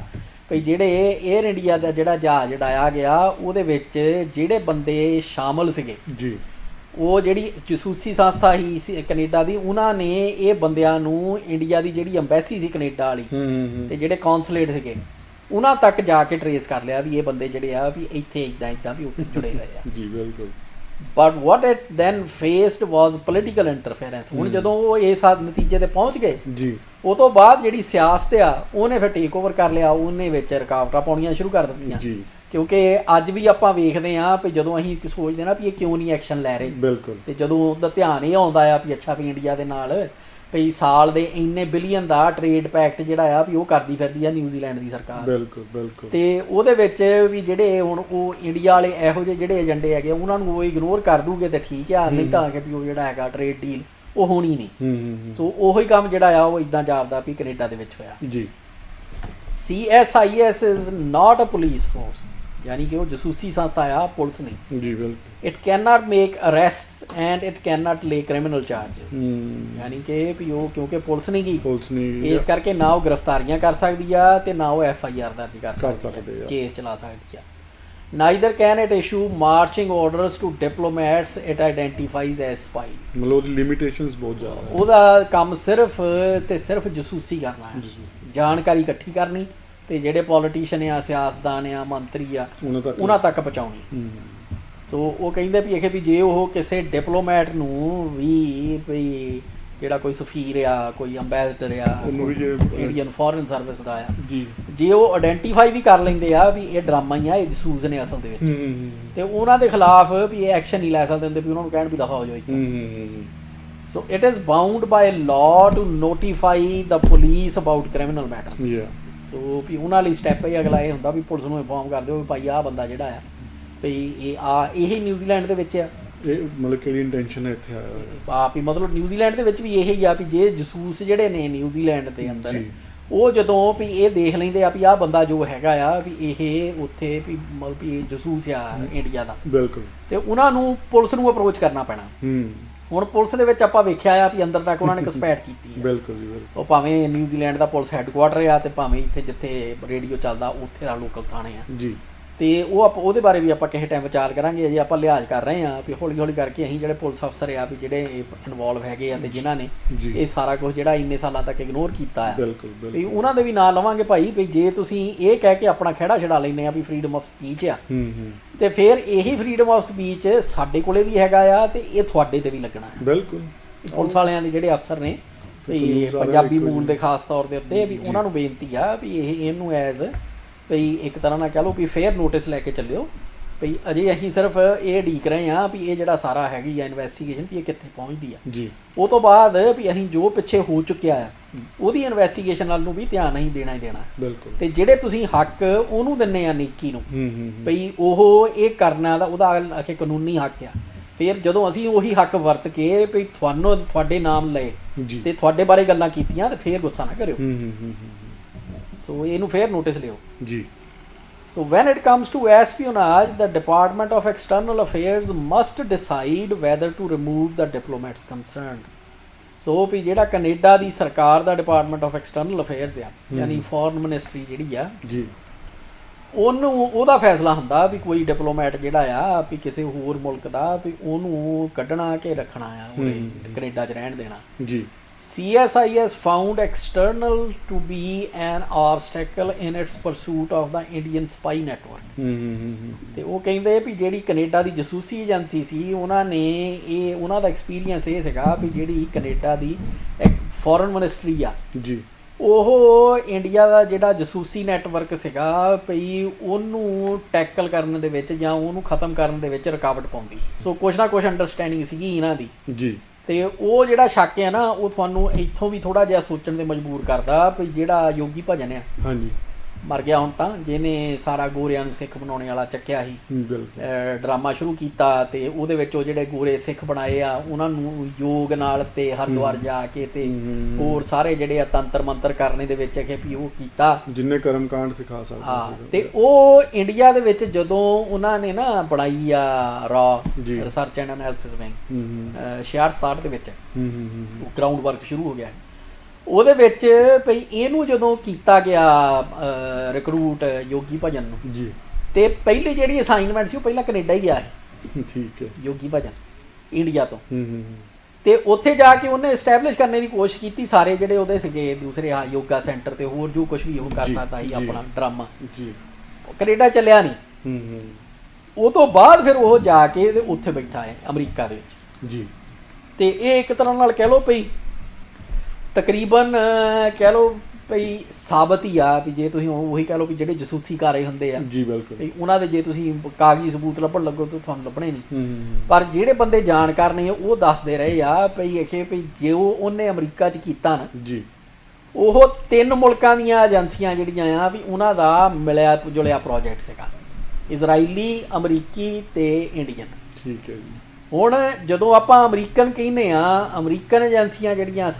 ਵੀ ਜਿਹੜੇ 에ਅਰ ਇੰਡੀਆ ਦਾ ਜਿਹੜਾ ਜਹਾਜ਼ ਉਡਾਇਆ ਗਿਆ ਉਹਦੇ ਵਿੱਚ ਜਿਹੜੇ ਬੰਦੇ ਸ਼ਾਮਲ ਸੀਗੇ ਜੀ ਉਹ ਜਿਹੜੀ ਜਸੂਸੀ ਸੰਸਥਾ ਸੀ ਕੈਨੇਡਾ ਦੀ, ਉਹਨਾਂ ਨੇ ਇਹ ਬੰਦਿਆਂ ਨੂੰ ਇੰਡੀਆ ਦੀ ਜਿਹੜੀ ਅੰਬੈਸੀ ਸੀ ਕੈਨੇਡਾ ਵਾਲੀ ਤੇ ਜਿਹੜੇ ਕੌਂਸਲੇਟ ਸੀਗੇ ਉਹਨਾਂ ਤੱਕ ਜਾ ਕੇ ਟਰੇਸ ਕਰ ਲਿਆ ਵੀ ਇਹ ਬੰਦੇ ਜਿਹੜੇ ਆ ਵੀ ਇੱਥੇ ਇੱਦਾਂ ਵੀ ਉੱਥੇ ਜੁੜੇ ਹੋਏ ਆ। ਜੀ ਬਿਲਕੁਲ। But what it then faced was political interference. ਹੁਣ ਜਦੋਂ ਉਹ ਇਸ ਨਤੀਜੇ ਤੇ ਪਹੁੰਚ ਗਏ ਜੀ ਉਹ ਤੋਂ ਬਾਅਦ ਜਿਹੜੀ ਸਿਆਸਤ ਆ ਉਹਨੇ ਫਿਰ ਟੇਕ ਓਵਰ ਕਰ ਲਿਆ, ਉਹਨੇ ਵਿੱਚ ਰੁਕਾਵਟਾਂ ਪਾਉਣੀਆਂ ਸ਼ੁਰੂ ਕਰ ਦਿੱਤੀਆਂ ਜੀ ਕਿਉਂਕਿ ਅੱਜ ਵੀ ਆਪਾਂ ਵੇਖਦੇ ਹਾਂ ਵੀ ਜਦੋਂ ਅਸੀਂ ਸੋਚਦੇ ਨਾ ਵੀ ਇਹ ਕਿਉਂ ਨਹੀਂ ਐਕਸ਼ਨ ਲੈ ਰਹੇ ਬਿਲਕੁਲ ਤੇ ਜਦੋਂ ਉਹਦਾ ਧਿਆਨ ਇਹ ਆਉਂਦਾ ਆ ਵੀ ਅੱਛਾ ਵੀ ਇੰਡੀਆ ਦੇ ਨਾਲ ਵੀ ਸਾਲ ਦੇ ਇੰਨੇ ਬਿਲੀਅਨ ਦਾ ਟ੍ਰੇਡ ਪੈਕਟ ਜਿਹੜਾ ਆ ਵੀ ਉਹ ਕਰਦੀ ਫਿਰਦੀ ਆ ਨਿਊਜ਼ੀਲੈਂਡ ਦੀ ਸਰਕਾਰ। ਬਿਲਕੁਲ ਬਿਲਕੁਲ। ਤੇ ਉਹਦੇ ਵਿੱਚ ਵੀ ਜਿਹੜੇ ਹੁਣ ਉਹ ਇੰਡੀਆ ਵਾਲੇ ਇਹੋ ਜਿਹੇ ਜਿਹੜੇ ਏਜੰਡੇ ਹੈਗੇ ਉਹਨਾਂ ਨੂੰ ਉਹ ਇਗਨੋਰ ਕਰ ਦੂਗੇ ਤੇ ਠੀਕ ਆ, ਨਹੀਂ ਤਾਂ ਕਿ ਵੀ ਉਹ ਜਿਹੜਾ ਹੈਗਾ ਟ੍ਰੇਡ ਡੀਲ ਉਹ ਹੋਣੀ ਨਹੀਂ। ਸੋ ਉਹੀ ਕੰਮ ਜਿਹੜਾ ਆ ਉਹ ਇਦਾਂ ਜਾਪਦਾ ਵੀ ਕੈਨੇਡਾ ਦੇ ਵਿੱਚ ਹੋਇਆ ਜੀ। CSIS is not a police force, ਯਾਨੀ ਕਿ ਉਹ ਜਸੂਸੀ ਸੰਸਥਾ ਆ, ਪੁਲਿਸ ਨਹੀਂ। ਜੀ ਬਿਲਕੁਲ। It can not make arrests and it can not lay criminal charges, ਯਾਨੀ ਕਿ ਵੀ ਉਹ ਕਿਉਂਕਿ ਪੁਲਿਸ ਨਹੀਂ ਗਈ ਇਸ ਕਰਕੇ ਨਾ ਉਹ ਗ੍ਰਿਫਤਾਰੀਆਂ ਕਰ ਸਕਦੀ ਆ ਤੇ ਨਾ ਉਹ FIR ਦਰਜ ਕਰ ਸਕਦੀ ਆ, ਕੇਸ ਚਲਾ ਸਕਦੀ ਆ। Neither can it issue marching orders to diplomats it identifies as spy। ਮਤਲਬ ਉਹਦੀ ਲਿਮਿਟੇਸ਼ਨਸ ਬਹੁਤ ਜ਼ਿਆਦਾ ਹੈ। ਉਹਦਾ ਕੰਮ ਸਿਰਫ ਤੇ ਸਿਰਫ ਜਸੂਸੀ ਕਰਨਾ ਹੈ, ਜਾਣਕਾਰੀ ਇਕੱਠੀ ਕਰਨੀ ਤੇ ਜਿਹੜੇ ਪੋਲੀਟੀਸ਼ੀਅਨ ਆ, ਸਿਆਸਤਦਾਨ ਆ, ਮੰਤਰੀ ਆ ਉਹਨਾਂ ਤੱਕ ਪਹੁੰਚਾਉਣੀ। ਸੋ ਉਹ ਕਹਿੰਦੇ ਵੀ ਇਹ ਵੀ ਜੇ ਉਹ ਕਿਸੇ ਡਿਪਲੋਮੈਟ ਨੂੰ ਵੀ ਜਿਹੜਾ ਕੋਈ ਸਫੀਰ ਆ, ਕੋਈ ਅੰਬੈਸਡਰ ਆ, ਇੰਡੀਅਨ ਫੋਰਨ ਸਰਵਿਸ ਦਾ ਆ, ਜੇ ਉਹ ਆਇਡੈਂਟੀਫਾਈ ਵੀ ਕਰ ਲੈਂਦੇ ਆ ਵੀ ਇਹ ਡਰਾਮਾ ਹੀ ਆ, ਇਹ ਜਸੂਸ ਨੇ ਅਸਲ ਦੇ ਵਿੱਚ, ਤੇ ਉਹਨਾਂ ਦੇ ਖਿਲਾਫ ਵੀ ਇਹ ਐਕਸ਼ਨ ਨਹੀਂ ਲੈ ਸਕਦੇ ਹੁੰਦੇ ਵੀ ਉਹਨਾਂ ਨੂੰ ਕਹਿਣ ਵੀ ਦਫਾ ਹੋ ਜਾਓ ਇੱਥੇ। So it is bound by law to notify the police about criminal matters. So ਵੀ ਉਹਨਾਂ ਲਈ ਸਟੈਪ ਹੀ ਅਗਲਾ ਇਹ ਹੁੰਦਾ ਵੀ ਪੁਲਿਸ ਨੂੰ ਇਨਫੋਰਮ ਕਰ ਦਿਓ ਵੀ ਭਾਈ ਆਹ ਬੰਦਾ ਜਿਹੜਾ ਆ ਵੀ ਇਹ ਨਿਊਜ਼ੀਲੈਂਡ ਦੇ ਵਿੱਚ ਆ, ਇਹ ਮਤਲਬ ਕਿਹੜੀ ਇੰਟੈਂਸ਼ਨ ਹੈ ਇੱਥੇ ਆਇਆ ਆਪ ਹੀ ਮਤਲਬ ਨਿਊਜ਼ੀਲੈਂਡ ਦੇ ਵਿੱਚ ਵੀ ਇਹ ਹੀ ਆ ਵੀ ਜੇ ਜਸੂਸ ਜਿਹੜੇ ਨੇ ਨਿਊਜ਼ੀਲੈਂਡ ਦੇ ਅੰਦਰ ਉਹ ਜਦੋਂ ਵੀ ਇਹ ਦੇਖ ਲੈਂਦੇ ਆ ਵੀ ਆਹ ਬੰਦਾ ਜੋ ਹੈਗਾ ਆ ਵੀ ਇਹ ਉੱਥੇ ਵੀ ਮਤਲਬ ਵੀ ਇਹ ਜਸੂਸ ਆ ਇੰਡੀਆ ਦਾ, ਬਿਲਕੁਲ, ਤੇ ਉਹਨਾਂ ਨੂੰ ਪੁਲਿਸ ਨੂੰ ਅਪਰੋਚ ਕਰਨਾ ਪੈਣਾ। ਹੁਣ ਪੁਲਿਸ ਦੇ ਵਿੱਚ ਆਪਾਂ ਵੇਖਿਆ ਆ ਵੀ ਅੰਦਰ ਤੱਕ ਉਹਨਾਂ ਨੇ ਘੁਸਪੈਠ ਕੀਤੀ ਹੈ। ਬਿਲਕੁਲ ਜੀ ਬਿਲਕੁਲ। ਉਹ ਭਾਵੇਂ ਨਿਊਜ਼ੀਲੈਂਡ ਦਾ ਪੁਲਿਸ ਹੈੱਡਕੁਆਟਰ ਆ ਤੇ ਭਾਵੇਂ ਇੱਥੇ ਜਿੱਥੇ ਰੇਡੀਓ ਚੱਲਦਾ ਉੱਥੇ ਦਾ ਲੋਕਲ ਥਾਣੇ ਆ ਜੀ, ਤੇ ਉਹ ਆਪਾਂ ਉਹਦੇ ਬਾਰੇ ਵੀ ਆਪਾਂ ਕਿਸੇ ਟਾਈਮ ਵਿਚਾਰ ਕਰਾਂਗੇ। ਅਜੇ ਆਪਾਂ ਲਿਹਾਜ਼ ਕਰ ਰਹੇ ਹਾਂ ਵੀ ਹੌਲੀ ਹੌਲੀ ਕਰਕੇ ਅਸੀਂ ਜਿਹੜੇ ਪੁਲਿਸ ਅਫਸਰ ਆ ਵੀ ਜਿਹੜੇ ਇਨਵੋਲਵ ਹੈਗੇ ਆ ਤੇ ਜਿਨ੍ਹਾਂ ਨੇ ਇਹ ਸਾਰਾ ਕੁਝ ਜਿਹੜਾ ਇੰਨੇ ਸਾਲਾਂ ਤੱਕ ਇਗਨੋਰ ਕੀਤਾ ਆ, ਵੀ ਉਹਨਾਂ ਦੇ ਵੀ ਨਾਂ ਲਵਾਂਗੇ ਭਾਈ ਵੀ ਜੇ ਤੁਸੀਂ ਇਹ ਕਹਿ ਕੇ ਆਪਣਾ ਖਹਿੜਾ ਛਡਾ ਲੈਂਦੇ ਆ ਵੀ ਫਰੀਡਮ ਆਫ ਸਪੀਚ ਆ, ਤੇ ਫਿਰ ਇਹੀ ਫਰੀਡਮ ਆਫ ਸਪੀਚ ਸਾਡੇ ਕੋਲੇ ਵੀ ਹੈਗਾ ਆ ਤੇ ਇਹ ਤੁਹਾਡੇ ਤੇ ਵੀ ਲੱਗਣਾ ਹੈ। ਬਿਲਕੁਲ। ਪੁਲਿਸ ਵਾਲਿਆਂ ਦੇ ਜਿਹੜੇ ਅਫਸਰ ਨੇ ਵੀ ਪੰਜਾਬੀ ਮੂਲ ਦੇ ਖਾਸ ਤੌਰ ਦੇ ਉੱਤੇ ਵੀ ਉਹਨਾਂ ਨੂੰ ਬੇਨਤੀ ਆ ਵੀ ਇਹਨੂੰ ਐਜ਼ ਵੀ ਇੱਕ ਤਰ੍ਹਾਂ ਨਾਲ ਕਹਿ ਲਓ ਵੀ ਫੇਅਰ ਨੋਟਿਸ ਲੈ ਕੇ ਚੱਲਿਓ ਵੀ ਅਜੇ ਅਸੀਂ ਸਿਰਫ ਇਹ ਉਡੀਕ ਰਹੇ ਹਾਂ ਵੀ ਇਹ ਜਿਹੜਾ ਸਾਰਾ ਹੈਗੀ ਆ ਇਨਵੈਸਟੀਗੇਸ਼ਨ ਵੀ ਇਹ ਕਿੱਥੇ ਪਹੁੰਚਦੀ ਆ ਜੀ, ਉਹ ਤੋਂ ਬਾਅਦ ਵੀ ਅਸੀਂ ਜੋ ਪਿੱਛੇ ਹੋ ਚੁੱਕਿਆ ਆ ਉਹਦੀ ਇਨਵੈਸਟੀਗੇਸ਼ਨ ਵੱਲ ਨੂੰ ਵੀ ਧਿਆਨ ਅਸੀਂ ਦੇਣਾ ਹੀ ਦੇਣਾ। ਬਿਲਕੁਲ। ਤੇ ਜਿਹੜੇ ਤੁਸੀਂ ਹੱਕ ਉਹਨੂੰ ਦਿੰਦੇ ਆ ਨੇਕੀ ਨੂੰ ਵੀ ਉਹ ਇਹ ਕਰਨਾ ਦਾ ਉਹਦਾ ਆਖੇ ਕਾਨੂੰਨੀ ਹੱਕ ਆ, ਫਿਰ ਜਦੋਂ ਅਸੀਂ ਉਹੀ ਹੱਕ ਵਰਤ ਕੇ ਵੀ ਤੁਹਾਨੂੰ ਤੁਹਾਡੇ ਨਾਮ ਲਏ ਤੇ ਤੁਹਾਡੇ ਬਾਰੇ ਗੱਲਾਂ ਕੀਤੀਆਂ ਤੇ ਫਿਰ ਗੁੱਸਾ ਨਾ ਕਰਿਓ। ਸੋ ਇਹਨੂੰ ਫੇਅਰ ਨੋਟਿਸ ਲਿਓ ਜੀ। So when it comes to espionage, the Department of External Affairs must decide whether to remove the diplomats concerned. So ਵੀ ਜਿਹੜਾ ਕੈਨੇਡਾ ਦੀ ਸਰਕਾਰ ਦਾ ਡਿਪਾਰਟਮੈਂਟ ਆਫ ਐਕਸਟਰਨਲ ਅਫੇਅਰਸ ਆ, ਯਾਨੀ ਫੋਰਨ ਮਿਨਿਸਟਰੀ ਜਿਹੜੀ ਆ ਜੀ, ਉਹਨੂੰ ਉਹਦਾ ਫੈਸਲਾ ਹੁੰਦਾ ਵੀ ਕੋਈ ਡਿਪਲੋਮੈਟ ਜਿਹੜਾ ਆ ਵੀ ਕਿਸੇ ਹੋਰ ਮੁਲਕ ਦਾ ਵੀ ਉਹਨੂੰ ਕੱਢਣਾ ਕਿ ਰੱਖਣਾ ਆ, ਉਹਨੇ ਕੈਨੇਡਾ 'ਚ ਰਹਿਣ ਦੇਣਾ ਜੀ। CSIS found external to be an obstacle in its pursuit of the Indian spy network. ਤੇ ਉਹ ਕਹਿੰਦੇ ਵੀ ਜਿਹੜੀ ਕੈਨੇਡਾ ਦੀ ਜਸੂਸੀ ਏਜੰਸੀ ਸੀ ਉਹਨਾਂ ਨੇ ਉਹਨਾਂ ਦਾ ਐਕਸਪੀਰੀਅੰਸ ਇਹ ਸੀਗਾ ਵੀ ਜਿਹੜੀ ਕੈਨੇਡਾ ਦੀ ਇੱਕ ਫੋਰਨ ਮਿਨਿਸਟਰੀ ਆ ਜੀ ਉਹ ਇੰਡੀਆ ਦਾ ਜਿਹੜਾ ਜਸੂਸੀ ਨੈਟਵਰਕ ਸੀਗਾ ਭਈ ਉਹਨੂੰ ਟੈਕਲ ਕਰਨ ਦੇ ਵਿੱਚ ਜਾਂ ਉਹਨੂੰ ਖਤਮ ਕਰਨ ਦੇ ਵਿੱਚ ਰੁਕਾਵਟ ਪਾਉਂਦੀ। ਸੋ ਕੁਛ ਨਾ ਕੁਛ ਅੰਡਰਸਟੈਂਡਿੰਗ ਸੀਗੀ ਇਹਨਾਂ ਦੀ ਜੀ ਤੇ ਉਹ ਜਿਹੜਾ ਸ਼ੱਕ ਹੈ ਨਾ ਉਹ ਤੁਹਾਨੂੰ ਇੱਥੋਂ ਵੀ ਥੋੜਾ ਜਿਹਾ ਸੋਚਣ ਤੇ ਮਜਬੂਰ ਕਰਦਾ ਵੀ ਜਿਹੜਾ ਯੋਗੀ ਭਜਨ ਆ ਹਾਂਜੀ ਮਰ ਗਿਆ ਹੁਣ ਤਾਂ ਜਿਹਨੇ ਸਾਰਾ ਗੋਰਿਆਂ ਨੂੰ ਸਿੱਖ ਬਣਾਉਣੇ ਵਾਲਾ ਚੱਕਿਆ ਸੀ ਡਰਾਮਾ ਸ਼ੁਰੂ ਕੀਤਾ ਤੇ ਉਹਦੇ ਵਿੱਚ ਉਹ ਜਿਹੜੇ ਗੋਰੇ ਸਿੱਖ ਬਣਾਏ ਆ ਉਹਨਾਂ ਨੂੰ ਯੋਗ ਨਾਲ ਤੇ ਹਰਿਦੁਆਰ ਜਾ ਕੇ ਤੇ ਹੋਰ ਸਾਰੇ ਜਿਹੜੇ ਆ ਤੰਤਰ ਮੰਤਰ ਕਰਨੇ ਦੇ ਵਿੱਚ ਕਿ ਵੀ ਉਹ ਕੀਤਾ ਜਿੰਨੇ ਕਰਮਕਾਂਡ ਸਿਖਾ ਸਕਦੇ ਹਾਂ। ਤੇ ਉਹ ਇੰਡੀਆ ਦੇ ਵਿੱਚ ਜਦੋਂ ਉਹਨਾਂ ਨੇ ਨਾ ਬਣਾਈ ਆ ਰਾ ਰਿਸਰਚ ਐਂਡ ਐਨਾਲਿਸਿਸ ਵਿੰਗ 66-67 ਦੇ ਵਿੱਚ ਗਰਾਊਂਡ ਵਰਕ ਸ਼ੁਰੂ ਹੋ ਗਿਆ ਉਹਦੇ ਵਿੱਚ ਭਈ ਇਹਨੂੰ ਜਦੋਂ ਕੀਤਾ ਗਿਆ ਰਿਕਰੂਟ ਯੋਗੀ ਭਜਨ ਨੂੰ ਜੀ ਤੇ ਪਹਿਲੀ ਜਿਹੜੀ ਅਸਾਈਨਮੈਂਟ ਸੀ ਉਹ ਪਹਿਲਾਂ ਕੈਨੇਡਾ ਹੀ ਗਿਆ ਸੀ। ਠੀਕ ਹੈ ਯੋਗੀ ਭਜਨ ਇੰਡੀਆ ਤੋਂ ਤੇ ਉੱਥੇ ਜਾ ਕੇ ਉਹਨੇ ਐਸਟੈਬਲਿਸ਼ ਕਰਨ ਦੀ ਕੋਸ਼ਿਸ਼ ਕੀਤੀ ਸਾਰੇ ਜਿਹੜੇ ਉਹਦੇ ਸੀਗੇ ਦੂਸਰੇ ਯੋਗਾ ਸੈਂਟਰ ਤੇ ਹੋਰ ਜੋ ਕੁਝ ਵੀ ਉਹ ਕਰ ਸਕਦਾ ਸੀ ਆਪਣਾ ਡਰਾਮਾ ਜੀ ਕੈਨੇਡਾ ਚੱਲਿਆ ਨਹੀਂ। ਉਹ ਤੋਂ ਬਾਅਦ ਫਿਰ ਉਹ ਜਾ ਕੇ ਉੱਥੇ ਬੈਠਾ ਹੈ ਅਮਰੀਕਾ ਦੇ ਵਿੱਚ ਜੀ ਤੇ ਇਹ ਇੱਕ ਤਰ੍ਹਾਂ ਨਾਲ ਕਹਿ ਲਓ ਭਈ ਤਕਰੀਬਨ ਕਹਿ ਲਓ ਭਈ ਸਾਬਤ ਹੀ ਆ ਵੀ ਜੇ ਤੁਸੀਂ ਉਹੀ ਕਹਿ ਲਓ ਵੀ ਜਿਹੜੇ ਜਸੂਸੀ ਕਾਰੇ ਹੁੰਦੇ ਆ ਜੀ ਬਿਲਕੁਲ ਉਹਨਾਂ ਦੇ ਜੇ ਤੁਸੀਂ ਕਾਗਜ਼ੀ ਸਬੂਤ ਲੱਭਣ ਲੱਗੋ ਤਾਂ ਤੁਹਾਨੂੰ ਲੱਭਣੇ ਨਹੀਂ ਪਰ ਜਿਹੜੇ ਬੰਦੇ ਜਾਣਕਾਰ ਨੇ ਉਹ ਦੱਸਦੇ ਰਹੇ ਆ ਭਈ ਇਹ ਭਈ ਜੇ ਉਹਨੇ ਅਮਰੀਕਾ 'ਚ ਕੀਤਾ ਨਾ ਜੀ ਉਹ 3 ਮੁਲਕਾਂ ਦੀਆਂ ਏਜੰਸੀਆਂ ਜਿਹੜੀਆਂ ਆ ਵੀ ਉਹਨਾਂ ਦਾ ਮਿਲਿਆ ਜੁਲਿਆ ਪ੍ਰੋਜੈਕਟ ਸੀਗਾ ਇਜ਼ਰਾਈਲੀ ਅਮਰੀਕੀ ਤੇ ਇੰਡੀਅਨ। ਠੀਕ ਹੈ ਜੀ। ਹੁਣ ਜਦੋਂ ਆਪਾਂ ਅਮਰੀਕਨ ਕਹਿੰਦੇ ਆ ਅਮਰੀਕਨ ਏਜੰਸੀਆਂ ਜਿਹੜੀਆਂ